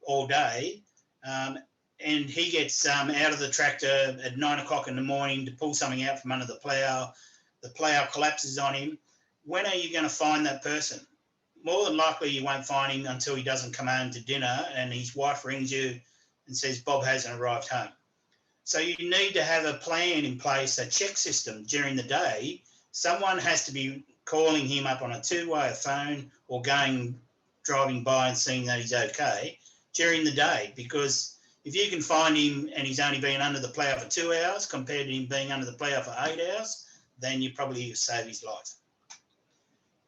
all day and he gets out of the tractor at 9 o'clock in the morning to pull something out from under the plough collapses on him, when are you going to find that person? More than likely you won't find him until he doesn't come home to dinner and his wife rings you and says Bob hasn't arrived home. So you need to have a plan in place, a check system during the day. Someone has to be calling him up on a two-way phone or going driving by and seeing that he's okay during the day, because if you can find him and he's only been under the plough for 2 hours compared to him being under the plough for 8 hours, then you probably save his life.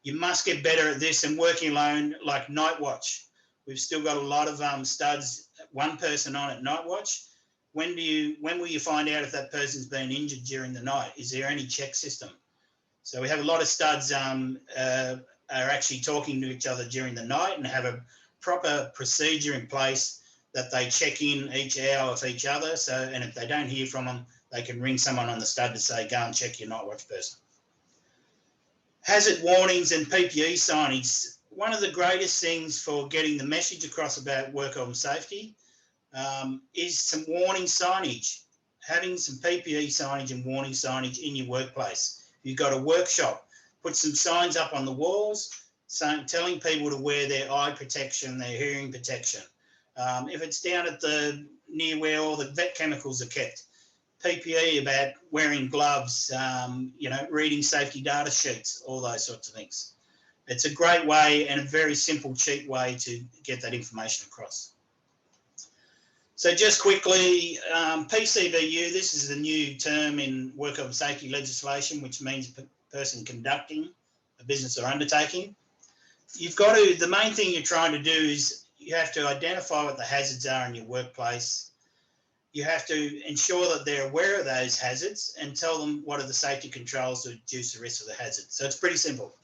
You must get better at this and working alone, like night watch. We've still got a lot of studs, one person on at night watch. When will you find out if that person's been injured during the night? Is there any check system? So we have a lot of studs are actually talking to each other during the night and have a proper procedure in place that they check in each hour with each other. So, and if they don't hear from them, they can ring someone on the stud to say, go and check your night watch person. Hazard warnings and PPE signage. One of the greatest things for getting the message across about work-on safety is some warning signage. Having some PPE signage and warning signage in your workplace. If you've got a workshop, put some signs up on the walls telling people to wear their eye protection, their hearing protection. If it's down at near where all the vet chemicals are kept, PPE about wearing gloves, reading safety data sheets, all those sorts of things. It's a great way and a very simple, cheap way to get that information across. So just quickly, PCBU, this is the new term in work-on safety legislation, which means person conducting a business or undertaking. The main thing you're trying to do is you have to identify what the hazards are in your workplace. You have to ensure that they're aware of those hazards and tell them what are the safety controls to reduce the risk of the hazard. So it's pretty simple.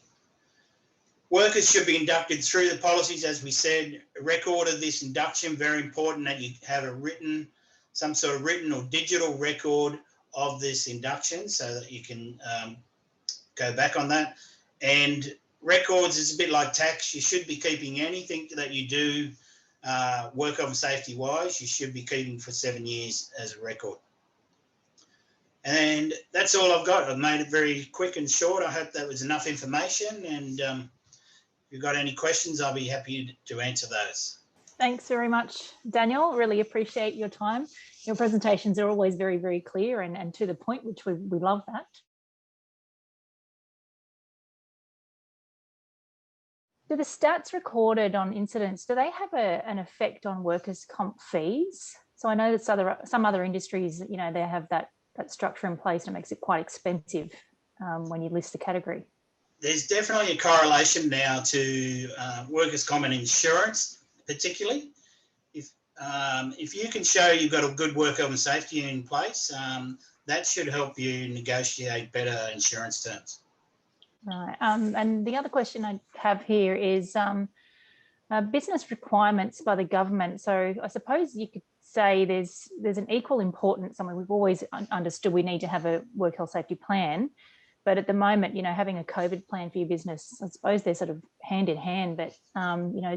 Workers should be inducted through the policies, as we said. A record of this induction, very important that you have some sort of written or digital record of this induction so that you can go back on that. And records is a bit like tax. You should be keeping anything that you do work-on safety-wise, you should be keeping for 7 years as a record. And that's all I've got. I've made it very quick and short. I hope that was enough information. And if you've got any questions, I'll be happy to answer those. Thanks very much, Daniel. Really appreciate your time. Your presentations are always very, very clear and to the point, which we love that. Do the stats recorded on incidents, do they have an effect on workers' comp fees? So I know that some other industries, they have that structure in place and it makes it quite expensive when you list a category. There's definitely a correlation now to workers' comp and insurance, particularly. If you can show you've got a good work health and safety in place, that should help you negotiate better insurance terms. Right. And the other question I have here is business requirements by the government. So I suppose you could say there's an equal importance. I mean, we've always understood we need to have a work health safety plan, but at the moment, having a COVID plan for your business, I suppose they're sort of hand in hand. But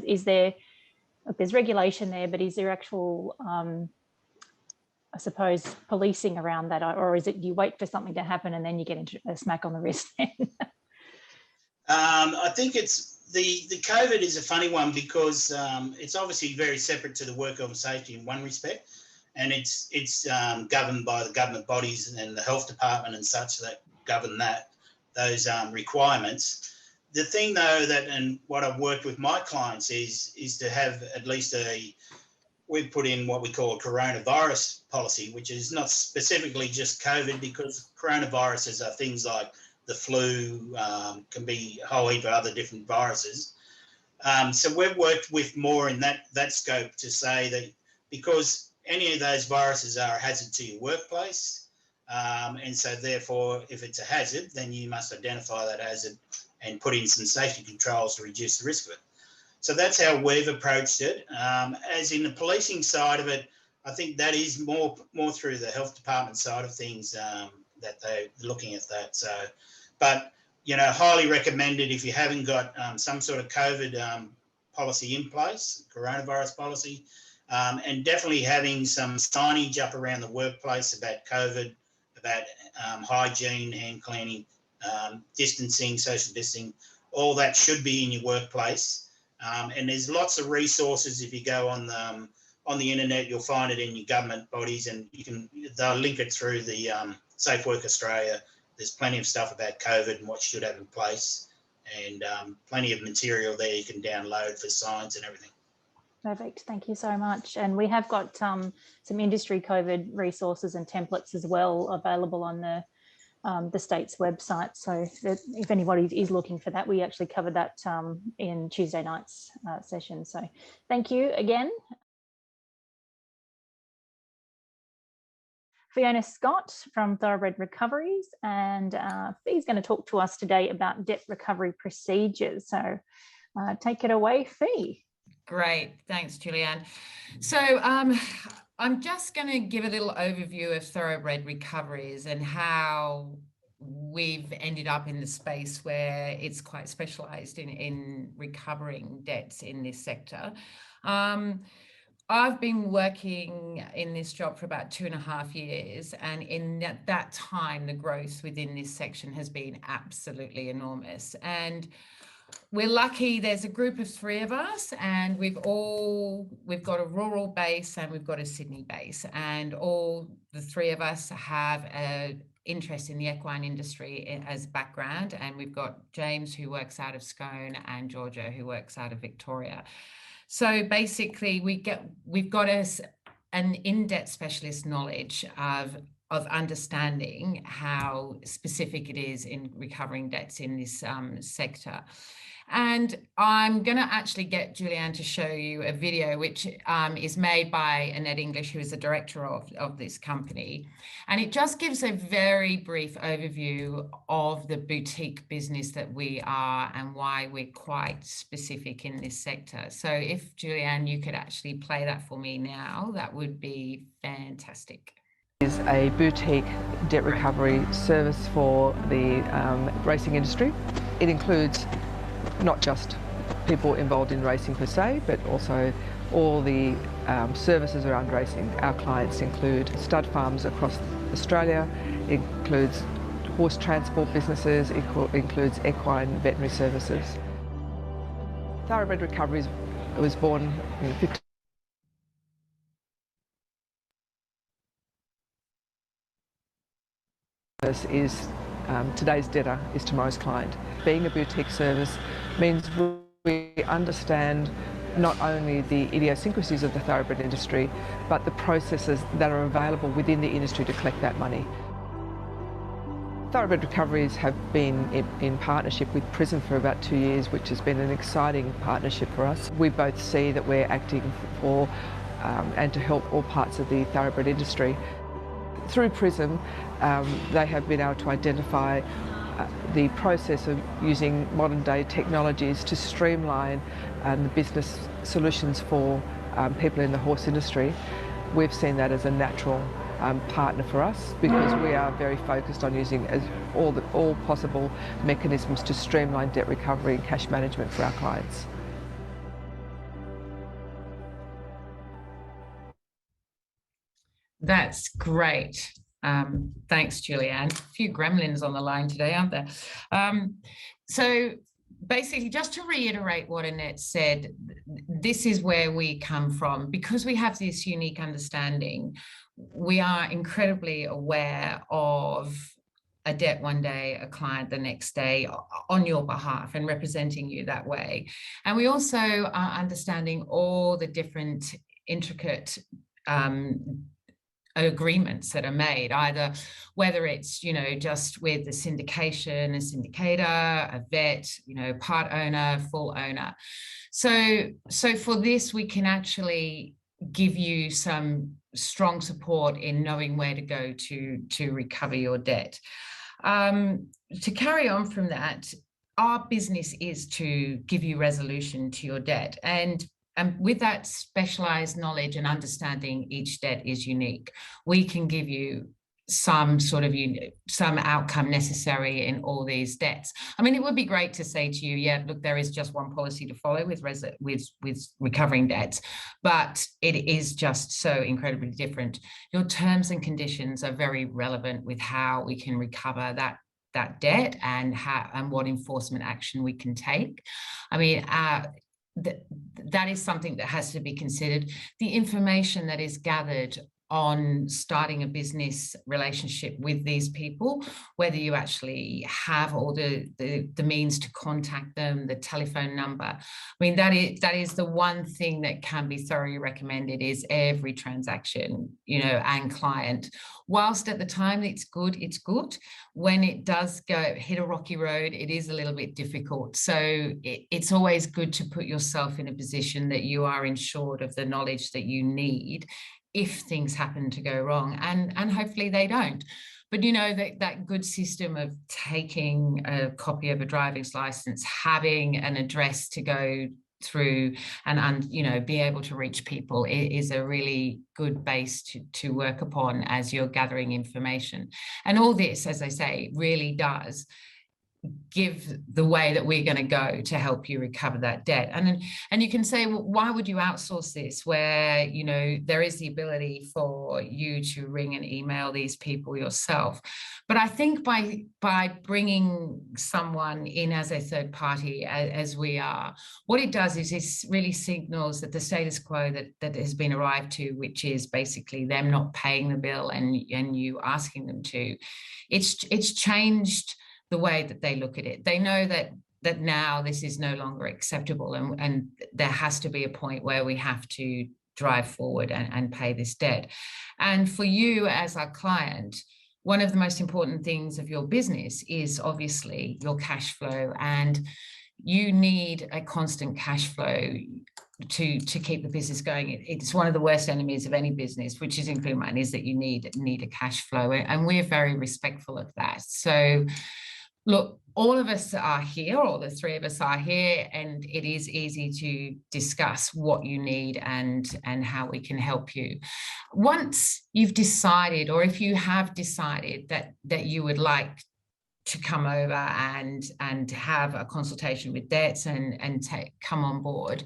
is there's regulation there, but is there actual I suppose policing around that, or is it you wait for something to happen and then you get into a smack on the wrist then? I think it's the COVID is a funny one because it's obviously very separate to the work health and safety in one respect, and it's governed by the government bodies and the health department and such that govern those requirements. The thing though and what I've worked with my clients is to have at least we've put in what we call a coronavirus policy, which is not specifically just COVID, because coronaviruses are things like the flu, can be a whole heap of other different viruses. So we've worked with more in that scope to say that because any of those viruses are a hazard to your workplace, and so therefore if it's a hazard, then you must identify that hazard and put in some safety controls to reduce the risk of it. So that's how we've approached it. As in the policing side of it, I think that is more through the health department side of things that they're looking at that. So, but highly recommended if you haven't got some sort of COVID policy in place, coronavirus policy, and definitely having some signage up around the workplace about COVID, about hygiene, hand cleaning, distancing, social distancing, all that should be in your workplace. And there's lots of resources. If you go on the internet, you'll find it in your government bodies, and they'll link it through the Safe Work Australia. There's plenty of stuff about COVID and what should have in place, and plenty of material there you can download for science and everything. Perfect. Thank you so much. And we have got some industry COVID resources and templates as well available on the state's website. So if anybody is looking for that, we actually covered that in Tuesday night's session. So thank you again. Fiona Scott from Thoroughbred Recoveries, and Fee's going to talk to us today about debt recovery procedures. So take it away, Fee. Great, thanks, Julianne. So I'm just going to give a little overview of Thoroughbred Recoveries and how we've ended up in the space where it's quite specialised in recovering debts in this sector. I've been working in this job for about 2.5 years, and in that time, the growth within this section has been absolutely enormous. And we're lucky there's a group of 3 of us, and we've got a rural base and we've got a Sydney base, and all the 3 of us have an interest in the equine industry as background. And we've got James, who works out of Scone, and Georgia, who works out of Victoria. So basically we've got an in-depth specialist knowledge of understanding how specific it is in recovering debts in this sector. And I'm going to actually get Julianne to show you a video which is made by Annette English, who is the director of this company. And it just gives a very brief overview of the boutique business that we are and why we're quite specific in this sector. So if Julianne, you could actually play that for me now, that would be fantastic. Is a boutique debt recovery service for the racing industry. It includes not just people involved in racing per se, but also all the services around racing. Our clients include stud farms across Australia, it includes horse transport businesses, it includes equine veterinary services. Thoroughbred Recoveries was born in 15 is today's debtor is tomorrow's client. Being a boutique service means we understand not only the idiosyncrasies of the thoroughbred industry, but the processes that are available within the industry to collect that money. Thoroughbred Recoveries have been in partnership with Prism for about 2 years, which has been an exciting partnership for us. We both see that we're acting for and to help all parts of the thoroughbred industry. Through Prism, they have been able to identify the process of using modern day technologies to streamline the business solutions for people in the horse industry. We've seen that as a natural partner for us, because we are very focused on using all possible mechanisms to streamline debt recovery and cash management for our clients. That's great. Thanks, Julianne. A few gremlins on the line today, aren't there? So basically, just to reiterate what Annette said, this is where we come from. Because we have this unique understanding, we are incredibly aware of a debt one day, a client the next day, on your behalf and representing you that way. And we also are understanding all the different intricate agreements that are made, either whether it's, just with the syndication, a syndicator, a vet, part owner, full owner. So for this, we can actually give you some strong support in knowing where to go to recover your debt. To carry on from that, our business is to give you resolution to your debt. And with that specialized knowledge and understanding, each debt is unique. We can give you some sort of some outcome necessary in all these debts. I mean, it would be great to say to you, yeah, look, there is just one policy to follow with recovering debts, but it is just so incredibly different. Your terms and conditions are very relevant with how we can recover that debt and what enforcement action we can take. I mean, that is something that has to be considered. The information that is gathered on starting a business relationship with these people, whether you actually have all the means to contact them, the telephone number. I mean, that is the one thing that can be thoroughly recommended, is every transaction, you know, and client. Whilst at the time it's good, when it does hit a rocky road, it is a little bit difficult. So it's always good to put yourself in a position that you are insured of the knowledge that you need if things happen to go wrong, and hopefully they don't. But you know, that good system of taking a copy of a driver's license, having an address to go through, and you know, be able to reach people is a really good base to work upon as you're gathering information. And all this, as I say, really does give the way that we're going to go to help you recover that debt. And you can say, well, why would you outsource this, where, you know, there is the ability for you to ring and email these people yourself? But I think by bringing someone in as a third party, as we are, what it does is it really signals that the status quo that has been arrived to, which is basically them not paying the bill and you asking them to, it's changed the way that they look at it. They know that now this is no longer acceptable, and there has to be a point where we have to drive forward and pay this debt. And for you as our client, one of the most important things of your business is obviously your cash flow, and you need a constant cash flow to keep the business going. It's one of the worst enemies of any business, which is including mine, is that you need a cash flow, and we're very respectful of that. So look, all of us are here, all the three of us are here, and it is easy to discuss what you need and how we can help you. Once you've decided, or if you have decided that you would like to come over and have a consultation with debts and come on board,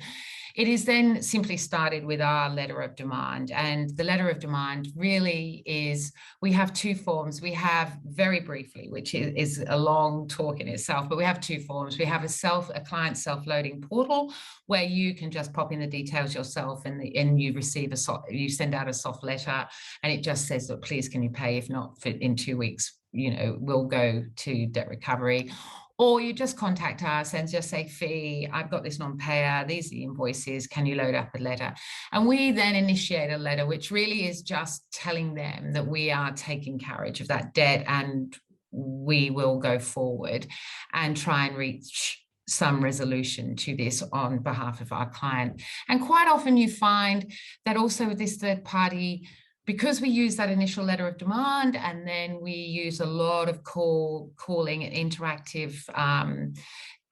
it is then simply started with our letter of demand. And the letter of demand really is, we have two forms. We have, very briefly, which is a long talk in itself, but we have two forms. We have a client self-loading portal where you can just pop in the details yourself, and you receive you send out a soft letter, and it just says, look, please can you pay? If not, in 2 weeks, you know, we'll go to debt recovery. Or you just contact us and just say, Fee, I've got this non-payer, these are the invoices, can you load up a letter? And we then initiate a letter, which really is just telling them that we are taking carriage of that debt, and we will go forward and try and reach some resolution to this on behalf of our client. And quite often you find that also with this third party, because we use that initial letter of demand, and then we use a lot of calling and interactive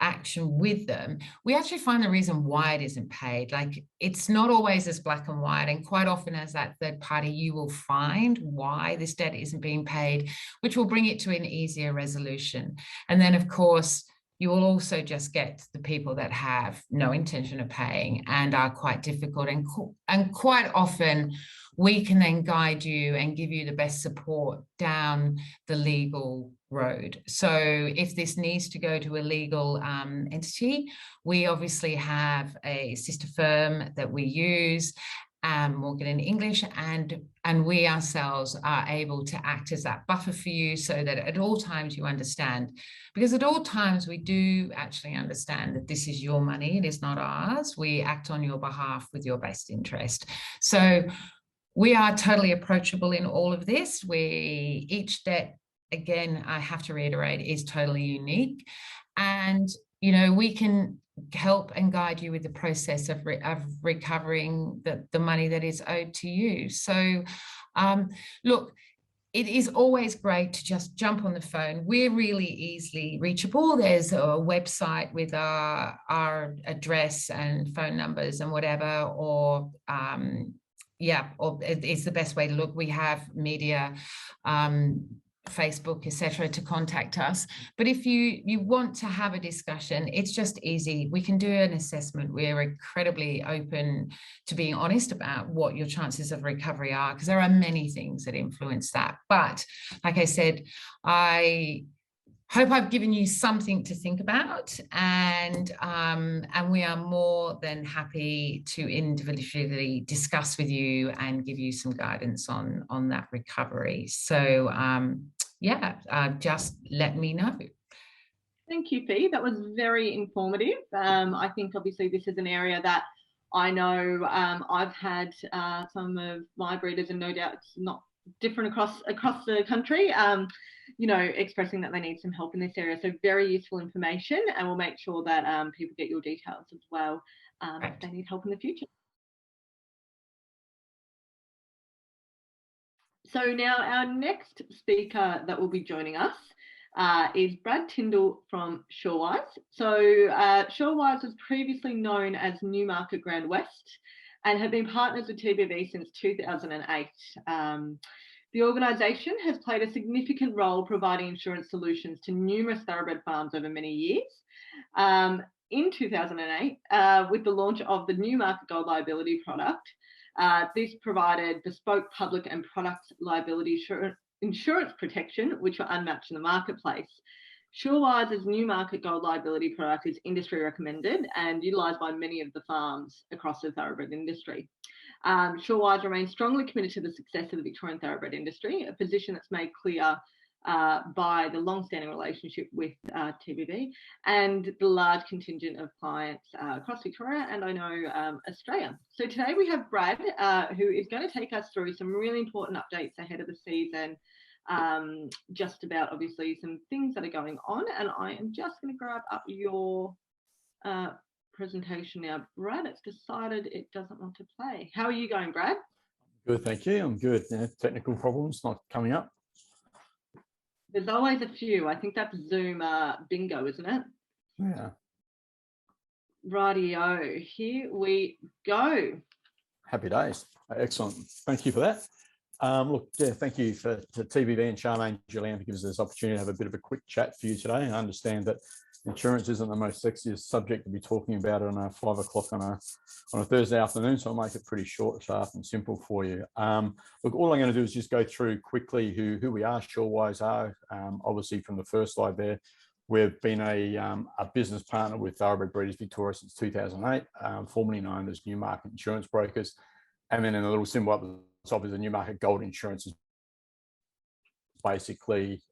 action with them, we actually find the reason why it isn't paid. Like, it's not always as black and white, and quite often as that third party, you will find why this debt isn't being paid, which will bring it to an easier resolution. And then, of course, you will also just get the people that have no intention of paying and are quite difficult, and quite often we can then guide you and give you the best support down the legal road. So if this needs to go to a legal entity, we obviously have a sister firm that we use, Morgan in English, and we ourselves are able to act as that buffer for you, so that at all times you understand, because at all times we do actually understand that this is your money, it is not ours. We act on your behalf with your best interest. So we are totally approachable in all of this. Each debt, again, I have to reiterate, is totally unique, and you know, we can help and guide you with the process of recovering the money that is owed to you. So look, it is always great to just jump on the phone. We're really easily reachable. There's a website with our address and phone numbers and whatever, or or it's the best way to look. We have media, Facebook, etc., to contact us. But if you want to have a discussion, it's just easy. We can do an assessment. We're incredibly open to being honest about what your chances of recovery are, because there are many things that influence that. But like I said, hope I've given you something to think about, and we are more than happy to individually discuss with you and give you some guidance on that recovery. So just let me know. Thank you, Fee. That was very informative. I think obviously this is an area that I know I've had some of my breeders, and no doubt it's not different across the country, expressing that they need some help in this area. So very useful information, and we'll make sure that people get your details as well if they need help in the future. So now our next speaker that will be joining us is Brad Tindall from Surewise. So Surewise was previously known as Newmarket Grand West and have been partners with TBV since 2008. The organisation has played a significant role providing insurance solutions to numerous thoroughbred farms over many years. In 2008, with the launch of the Newmarket Gold Liability product, this provided bespoke public and product liability insurance protection, which were unmatched in the marketplace. Surewise's Newmarket Gold Liability product is industry recommended and utilised by many of the farms across the thoroughbred industry. Surewise remains strongly committed to the success of the Victorian thoroughbred industry, a position that's made clear by the long-standing relationship with TBV and the large contingent of clients across Victoria and I know Australia. So today we have Brad, who is going to take us through some really important updates ahead of the season, just about obviously some things that are going on. And I am just going to grab up your presentation now. Brad, it's decided it doesn't want to play. How are you going, Brad? Good, thank you. I'm good. Technical problems not coming up. There's always a few. I think that's Zoom bingo, isn't it? Yeah. Rightio. Here we go. Happy days. Excellent. Thank you for that. Look, yeah, thank you to TBV and Charmaine Julianne for giving us this opportunity to have a bit of a quick chat for you today. I understand that insurance isn't the most sexiest subject to be talking about on a 5 o'clock on a Thursday afternoon, so I'll make it pretty short, sharp and simple for you. Look, all I'm going to do is just go through quickly who we are, Surewise are. Obviously from the first slide there, we've been a business partner with Thoroughbred Breeders Victoria since 2008, formerly known as Newmarket Insurance Brokers. And then in a little symbol up the top is the Newmarket Gold Insurance, is basically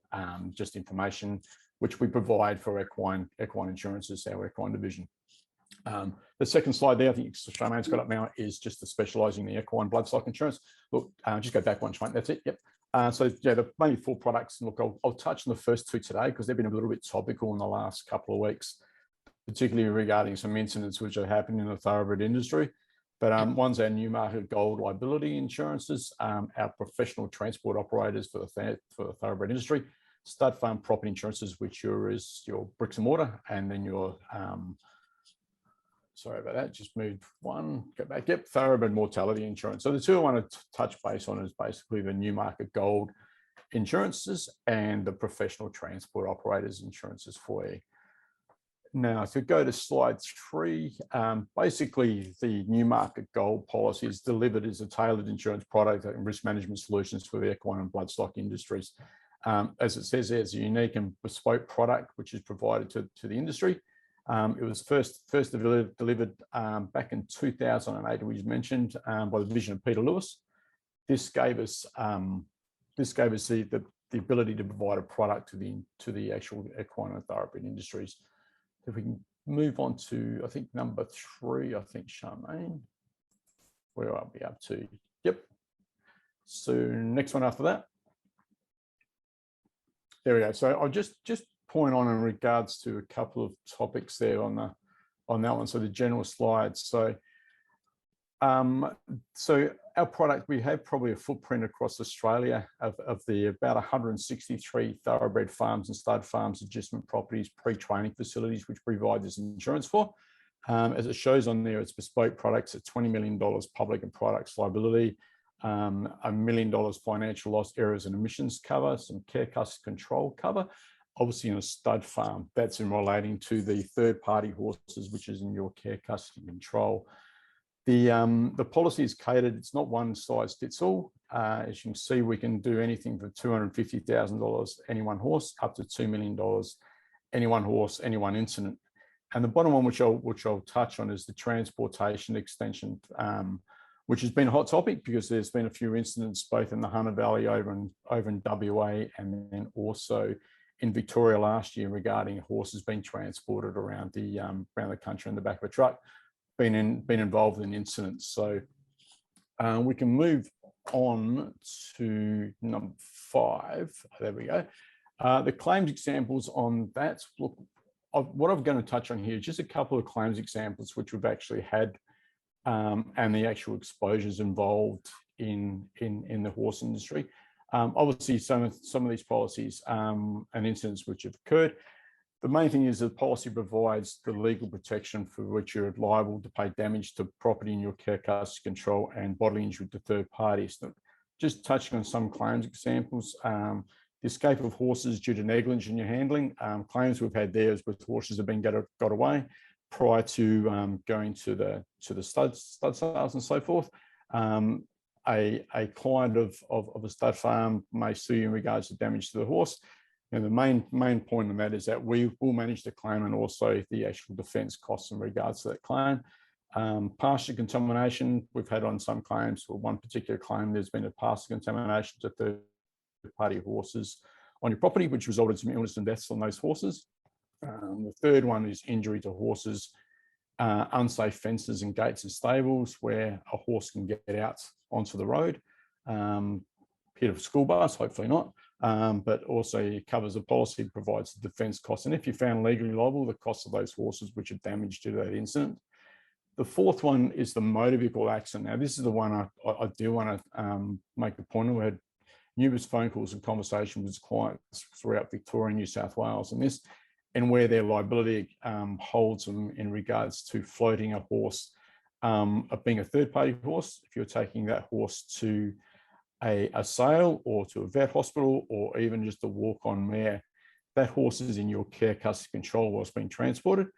just information which we provide for equine insurances, our equine division. The second slide there, I think Charmaine's got up now, is just the specialising in the equine bloodstock insurance. Look, just go back one, Charmaine, that's it, yep. So yeah, the mainly 4 products. Look, I'll touch on the first 2 today because they've been a little bit topical in the last couple of weeks, particularly regarding some incidents which are happening in the thoroughbred industry. But one's our Newmarket Gold Liability insurances, our professional transport operators for the thoroughbred industry, stud farm property insurances, which is your bricks and mortar, and then your sorry about that, just moved one, go back, yep, thoroughbred mortality insurance. So the 2 I want to touch base on is basically the Newmarket Gold insurances and the professional transport operators insurances for you. Now, if you go to slide 3, basically the Newmarket Gold policy is delivered as a tailored insurance product and risk management solutions for the equine and bloodstock industries. As it says there, it's a unique and bespoke product which is provided to the industry. It was first delivered back in 2008, we mentioned, by the division of Peter Lewis. This gave us the ability to provide a product to the actual equine and thoroughbred industries. If we can move on to, I think, number 3, I think, Charmaine, where are we up to? Yep. So next one after that. There we go. So I'll just point on in regards to a couple of topics there on that one. So the general slides. So our product, we have probably a footprint across Australia of the about 163 thoroughbred farms and stud farms, adjustment properties, pre-training facilities, which provide this insurance for. As it shows on there, it's bespoke products at $20 million public and products liability, $1 million financial loss, errors and emissions cover, some care cost control cover. Obviously in a stud farm, that's in relating to the third-party horses, which is in your care custody control. The policy is catered, it's not one size fits all. As you can see, we can do anything from $250,000 any one horse up to $2 million any one horse, any one incident. And the bottom one, which I'll touch on, is the transportation extension, which has been a hot topic because there's been a few incidents both in the Hunter Valley over in WA and then also in Victoria last year regarding horses being transported around the country in the back of a truck, been involved in incidents. So we can move on to number 5. There we go. The claims examples on that. Look, what I'm going to touch on here is just a couple of claims examples which we've actually had, and the actual exposures involved in the horse industry. Obviously, some of these policies and incidents which have occurred. The main thing is the policy provides the legal protection for which you're liable to pay damage to property in your care, custody, control, and bodily injury to third parties. So just touching on some claims examples. The escape of horses due to negligence in your handling. Claims we've had there is with horses have been got away prior to going to the stud sales and so forth. A client of a stud farm may sue you in regards to damage to the horse. And the main point of that is that we will manage the claim and also the actual defence costs in regards to that claim. Pasture contamination, we've had on some claims, or one particular claim, there's been a pasture contamination to third-party horses on your property, which resulted in some illness and deaths on those horses. The third one is injury to horses, unsafe fences and gates and stables where a horse can get out onto the road. Hit a school bus, hopefully not, but also it covers the policy, provides the defence costs. And if you're found legally liable, the cost of those horses which are damaged due to that incident. The fourth one is the motor vehicle accident. Now, this is the one I do want to make the point of. We had numerous phone calls and conversations with clients throughout Victoria and New South Wales and where their liability holds them in regards to floating a horse, of being a third-party horse. If you're taking that horse to a sale or to a vet hospital or even just a walk-on mare, that horse is in your care, custody, control whilst being transported.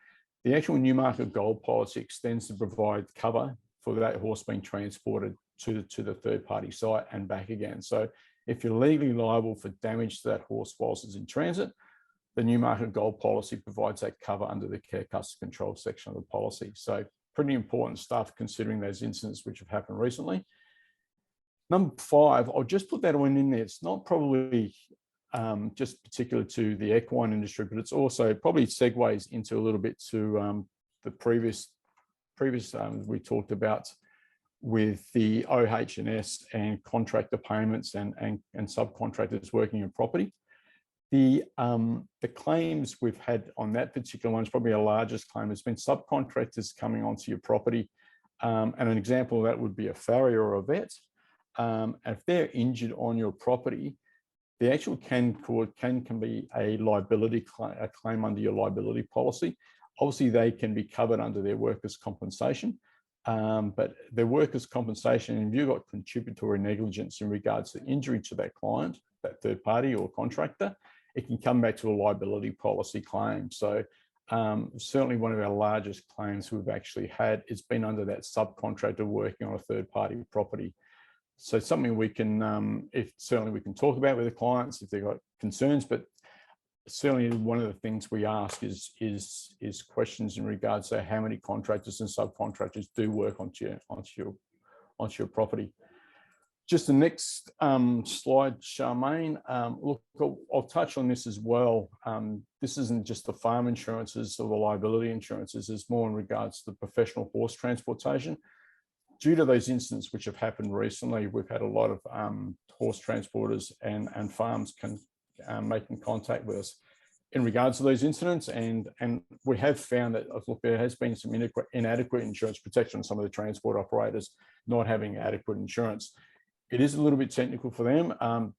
The actual Newmarket Gold policy extends to provide cover for that horse being transported to the third-party site and back again. So if you're legally liable for damage to that horse whilst it's in transit, the Newmarket Gold policy provides that cover under the care, custody, control section of the policy. So pretty important stuff considering those incidents which have happened recently. Number 5, I'll just put that one in there. It's not probably just particular to the equine industry, but it's also probably segues into a little bit to the previous we talked about with the OH&S and contractor payments and subcontractors working in property. The claims we've had on that particular one is probably our largest claim. It's been subcontractors coming onto your property, and an example of that would be a farrier or a vet. If they're injured on your property, the actual can be a liability claim under your liability policy. Obviously, they can be covered under their workers' compensation, but their workers' compensation, if you've got contributory negligence in regards to injury to that client, that third party or contractor, it can come back to a liability policy claim. So certainly one of our largest claims we've actually had has been under that subcontractor working on a third party property. So something we can, certainly we can talk about with the clients if they've got concerns, but certainly one of the things we ask is questions in regards to how many contractors and subcontractors do work onto your property. Just the next slide, Charmaine. Look, I'll touch on this as well. This isn't just the farm insurances or the liability insurances, it's more in regards to the professional horse transportation. Due to those incidents which have happened recently, we've had a lot of horse transporters and farms making contact with us in regards to those incidents. And we have found that, look, there has been some inadequate insurance protection on some of the transport operators not having adequate insurance. It is a little bit technical for them.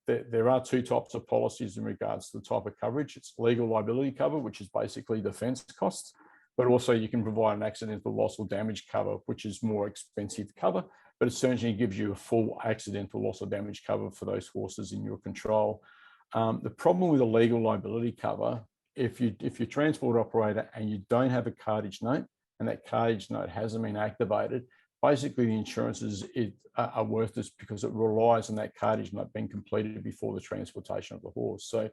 There are 2 types of policies in regards to the type of coverage. It's legal liability cover, which is basically defence costs, but also you can provide an accidental loss or damage cover, which is more expensive cover, but it certainly gives you a full accidental loss or damage cover for those horses in your control. The problem with a legal liability cover, if you're a transport operator and you don't have a cartage note and that cartage note hasn't been activated, basically the insurances are worthless because it relies on that cartage not being completed before the transportation of the horse. So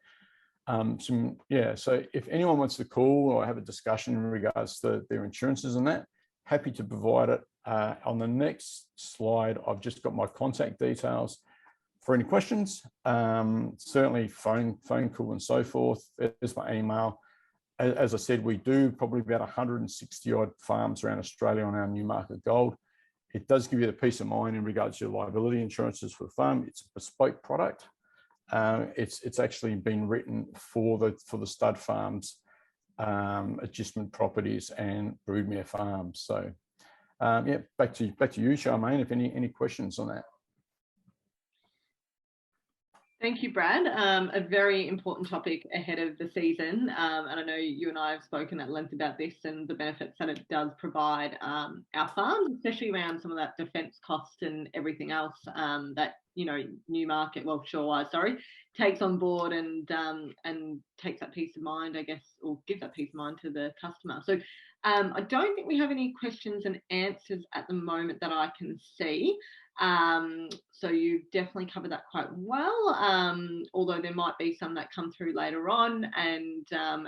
so if anyone wants to call or have a discussion in regards to their insurances and that, happy to provide it. On the next slide, I've just got my contact details for any questions. Certainly phone call and so forth. There's my email. As I said, we do probably about 160 odd farms around Australia on our Newmarket Gold. It does give you the peace of mind in regards to your liability insurances for the farm. It's a bespoke product. It's actually been written for the stud farms, agistment properties, and broodmare farms. So, yeah, back to you, Charmaine. If any questions on that. Thank you, Brad. A very important topic ahead of the season. And I know you and I have spoken at length about this and the benefits that it does provide our farms, especially around some of that defence cost and everything else that, Newmarket, Surewise, takes on board and takes that peace of mind, I guess, or gives that peace of mind to the customer. So I don't think we have any questions and answers at the moment that I can see. So you've definitely covered that quite well, although there might be some that come through later on, and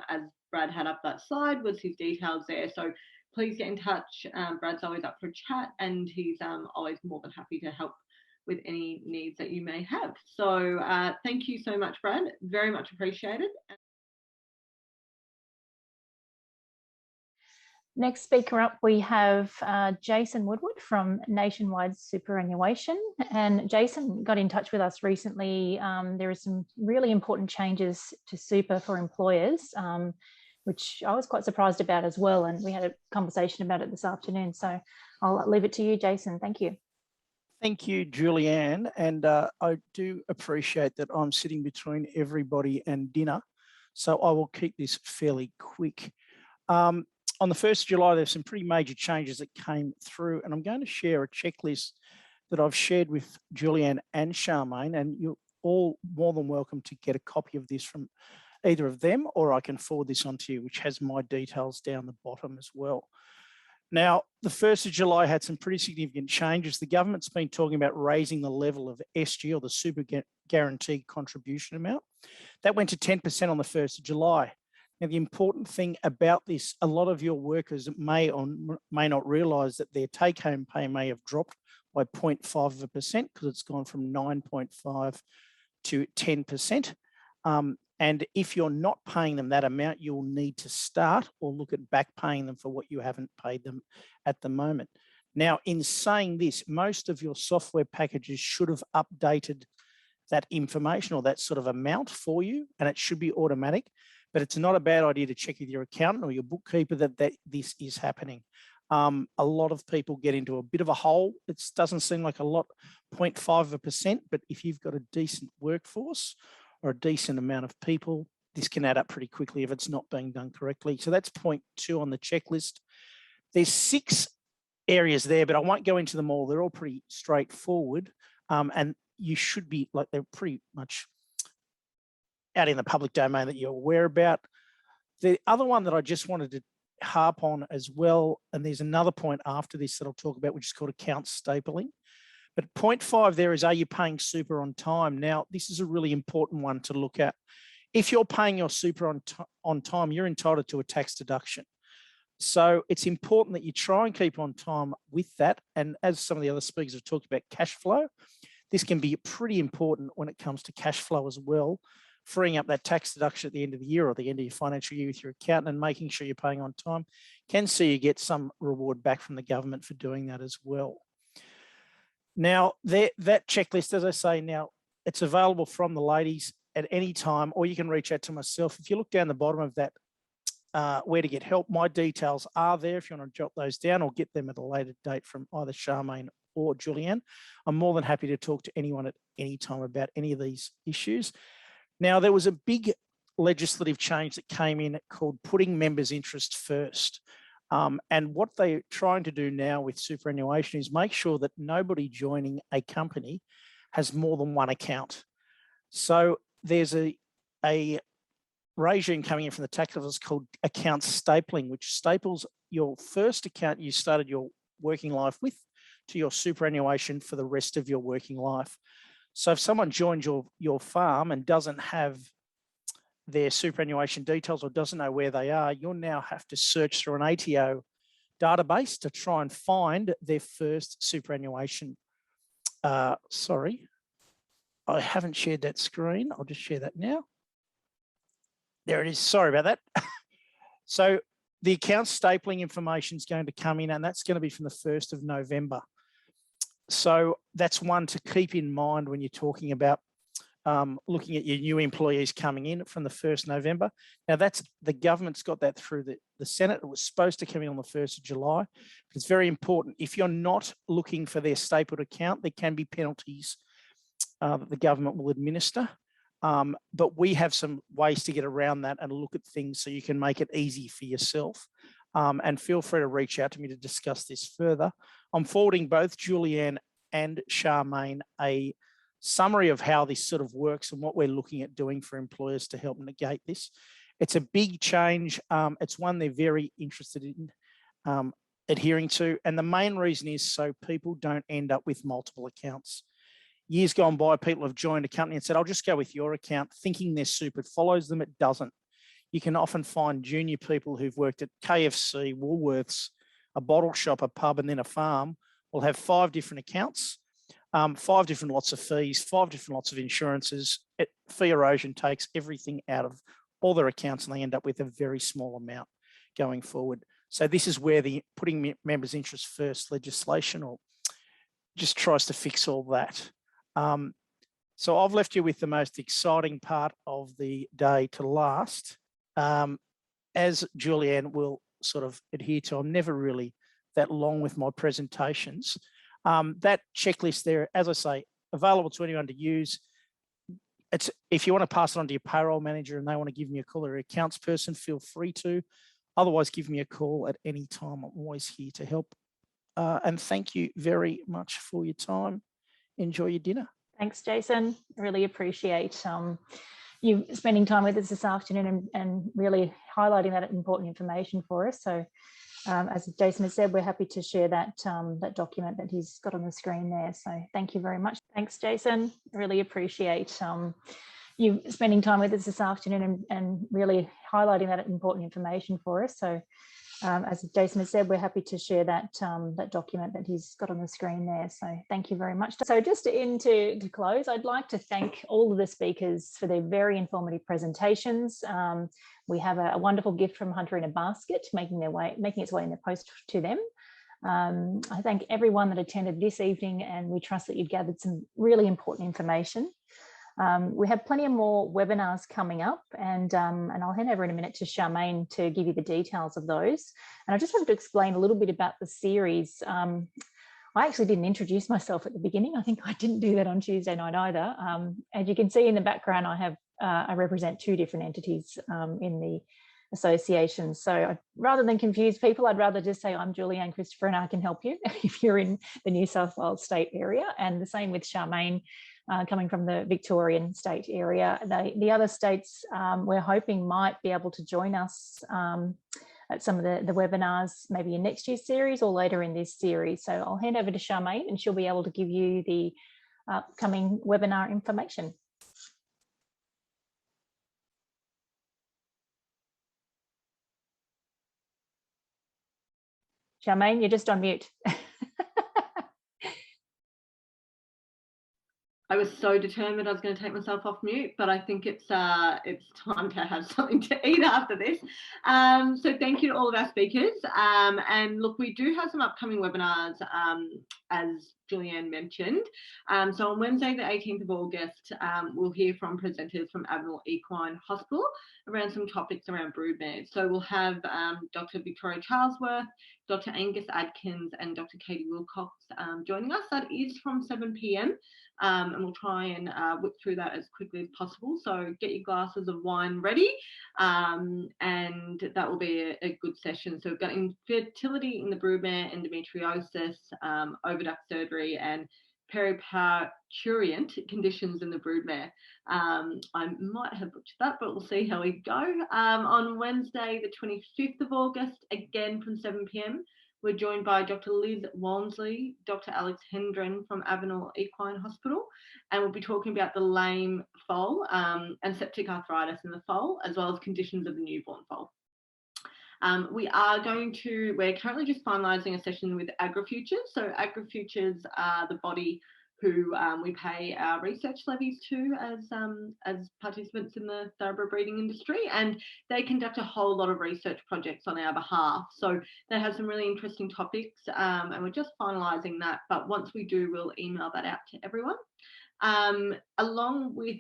as Brad had up that slide was his details there, so please get in touch. Brad's always up for a chat, and he's always more than happy to help with any needs that you may have. So thank you so much, Brad, very much appreciated. Next speaker up, we have Jason Woodward from Nationwide Superannuation. And Jason got in touch with us recently. There are some really important changes to super for employers, which I was quite surprised about as well. And we had a conversation about it this afternoon. So I'll leave it to you, Jason. Thank you. Thank you, Julianne. And I do appreciate that I'm sitting between everybody and dinner. So I will keep this fairly quick. On the 1st of July, there's some pretty major changes that came through, and I'm going to share a checklist that I've shared with Julianne and Charmaine, and you're all more than welcome to get a copy of this from either of them, or I can forward this on to you, which has my details down the bottom as well. Now, the 1st of July had some pretty significant changes. The government's been talking about raising the level of SG, or the super guaranteed contribution amount. That went to 10% on the 1st of July. Now, the important thing about this, a lot of your workers may or may not realise that their take-home pay may have dropped by 0.5% because it's gone from 9.5 to 10%. And if you're not paying them that amount, you'll need to start or look at back paying them for what you haven't paid them at the moment. Now, in saying this, most of your software packages should have updated that information or that sort of amount for you, and it should be automatic. But it's not a bad idea to check with your accountant or your bookkeeper that this is happening. A lot of people get into a bit of a hole. It doesn't seem like a lot, 0.5%, but if you've got a decent workforce or a decent amount of people, this can add up pretty quickly if it's not being done correctly. So that's point 2 on the checklist. There's 6 areas there, but I won't go into them all. They're all pretty straightforward, and you should be, like, they're pretty much out in the public domain that you're aware about. The other one that I just wanted to harp on as well, and there's another point after this that I'll talk about, which is called account stapling. But point 5 there is, are you paying super on time? Now, this is a really important one to look at. If you're paying your super on time, you're entitled to a tax deduction. So it's important that you try and keep on time with that. And as some of the other speakers have talked about cash flow, this can be pretty important when it comes to cash flow as well. Freeing up that tax deduction at the end of the year or the end of your financial year with your accountant and making sure you're paying on time can see you get some reward back from the government for doing that as well. Now, that checklist, as I say, now it's available from the ladies at any time, or you can reach out to myself. If you look down the bottom of that, where to get help, my details are there if you want to jot those down or get them at a later date from either Charmaine or Julianne. I'm more than happy to talk to anyone at any time about any of these issues. Now, there was a big legislative change that came in called putting members' interest first. And what they're trying to do now with superannuation is make sure that nobody joining a company has more than one account. So there's a regime coming in from the tax office called account stapling, which staples your first account you started your working life with to your superannuation for the rest of your working life. So if someone joins your farm and doesn't have their superannuation details or doesn't know where they are, you'll now have to search through an ATO database to try and find their first superannuation. Sorry, I haven't shared that screen. I'll just share that now. There it is. Sorry about that. So the account stapling information is going to come in, and that's going to be from the 1st of November. So that's one to keep in mind when you're talking about looking at your new employees coming in from the 1st of November. Now that's, the government's got that through the Senate. It was supposed to come in on the 1st of July. But it's very important. If you're not looking for their stapled account, there can be penalties that the government will administer. But we have some ways to get around that and look at things so you can make it easy for yourself. And feel free to reach out to me to discuss this further. I'm forwarding both Julianne and Charmaine a summary of how this sort of works and what we're looking at doing for employers to help negate this. It's a big change. It's one they're very interested in adhering to. And the main reason is so people don't end up with multiple accounts. Years gone by, people have joined a company and said, I'll just go with your account, thinking they're super. It follows them, it doesn't. You can often find junior people who've worked at KFC, Woolworths, a bottle shop, a pub, and then a farm, will have 5 different accounts, 5 different lots of fees, 5 different lots of insurances. Fee erosion takes everything out of all their accounts, and they end up with a very small amount going forward. So this is where the putting members' interests first legislation or just tries to fix all that. So I've left you with the most exciting part of the day to last. As Julianne will sort of adhere to, I'm never really that long with my presentations. That checklist there, as I say, available to anyone to use. It's, if you want to pass it on to your payroll manager and they want to give me a call or accounts person, feel free to. Otherwise, give me a call at any time. I'm always here to help. And thank you very much for your time. Enjoy your dinner. Thanks, Jason. I really appreciate you spending time with us this afternoon and really highlighting that important information for us. So as Jason has said, we're happy to share that, that document that he's got on the screen there. So thank you very much. Thanks, Jason. I really appreciate you spending time with us this afternoon and really highlighting that important information for us. So as Jason has said, we're happy to share that, that document that he's got on the screen there. So thank you very much. So just to close, I'd like to thank all of the speakers for their very informative presentations. We have a wonderful gift from Hunter in a Basket making its way in the post to them. I thank everyone that attended this evening, and we trust that you've gathered some really important information. We have plenty of more webinars coming up, and I'll hand over in a minute to Charmaine to give you the details of those. And I just wanted to explain a little bit about the series. I actually didn't introduce myself at the beginning. I think I didn't do that on Tuesday night either. As you can see in the background, I represent 2 different entities in the association. So rather than confuse people, I'd rather just say I'm Julianne Christopher and I can help you if you're in the New South Wales state area. And the same with Charmaine, coming from the Victorian state area. The other states we're hoping might be able to join us at some of the webinars, maybe in next year's series or later in this series. So I'll hand over to Charmaine and she'll be able to give you the upcoming webinar information. Charmaine, you're just on mute. I was so determined I was going to take myself off mute, but I think it's time to have something to eat after this. So thank you to all of our speakers. And look, we do have some upcoming webinars, as Julianne mentioned. So on Wednesday, the 18th of August, we'll hear from presenters from Admiral Equine Hospital around some topics around broodmares. So we'll have Dr. Victoria Charlesworth, Dr. Angus Adkins and Dr. Katie Wilcox joining us. That is from 7 p.m. And we'll try and whip through that as quickly as possible. So get your glasses of wine ready, and that will be a good session. So we've got infertility in the broodmare, endometriosis, oviduct surgery, and periparturient conditions in the broodmare. I might have butchered that, but we'll see how we go. On Wednesday, the 25th of August, again from 7 p.m, We're joined by Dr. Liz Walmsley, Dr. Alex Hendren from Avenel Equine Hospital, and we'll be talking about the lame foal and septic arthritis in the foal, as well as conditions of the newborn foal. We're currently just finalising a session with AgriFutures. So AgriFutures are the body who we pay our research levies to as participants in the thoroughbred breeding industry, and they conduct a whole lot of research projects on our behalf. So they have some really interesting topics, and we're just finalising that. But once we do, we'll email that out to everyone. Along with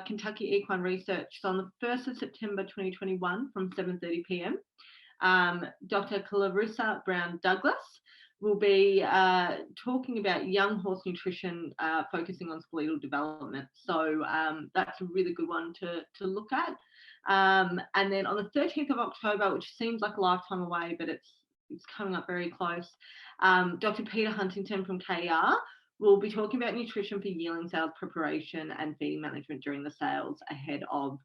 Kentucky Equine Research, so on the 1st of September 2021 from 7:30 p.m, Dr. Clarissa Brown-Douglas will be talking about young horse nutrition, focusing on skeletal development. So that's a really good one to look at. And then on the 13th of October, which seems like a lifetime away, but it's coming up very close, Dr. Peter Huntington from KR will be talking about nutrition for yearling sales preparation and feeding management during the sales ahead of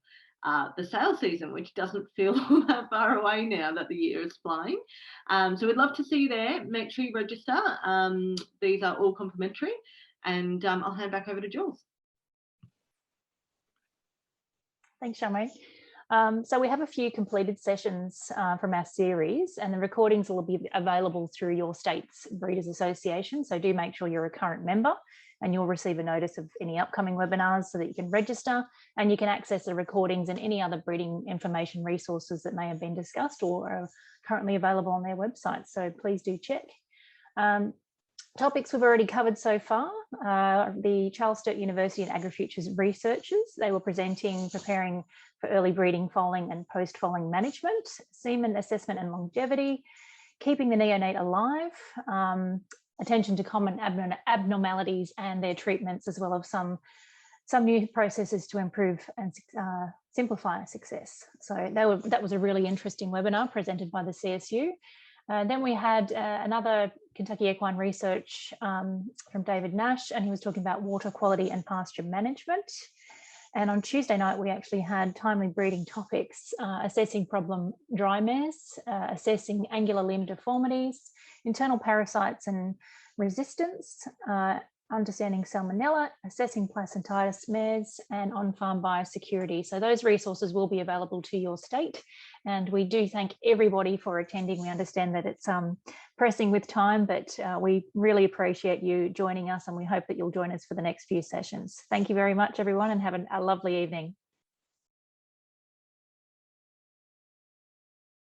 the sales season, which doesn't feel that far away now that the year is flying. So we'd love to see you there. Make sure you register. These are all complimentary, and I'll hand back over to Jules. Thanks, Shamri. So we have a few completed sessions from our series, and the recordings will be available through your state's Breeders Association. So do make sure you're a current member, and you'll receive a notice of any upcoming webinars so that you can register, and you can access the recordings and any other breeding information resources that may have been discussed or are currently available on their website. So please do check. Topics we've already covered so far, the Charles Sturt University and AgriFutures researchers, they were preparing for early breeding, foaling and post-foaling management, semen assessment and longevity, keeping the neonate alive, attention to common abnormalities and their treatments, as well as some new processes to improve and simplify success. So that was a really interesting webinar presented by the CSU. Then we had another Kentucky Equine Research from David Nash, and he was talking about water quality and pasture management. And on Tuesday night, we actually had timely breeding topics, assessing problem dry mares, assessing angular limb deformities, internal parasites and resistance, understanding salmonella, assessing placentitis mares, and on-farm biosecurity. So those resources will be available to your state. And we do thank everybody for attending. We understand that it's pressing with time, but we really appreciate you joining us, and we hope that you'll join us for the next few sessions. Thank you very much, everyone, and have a lovely evening.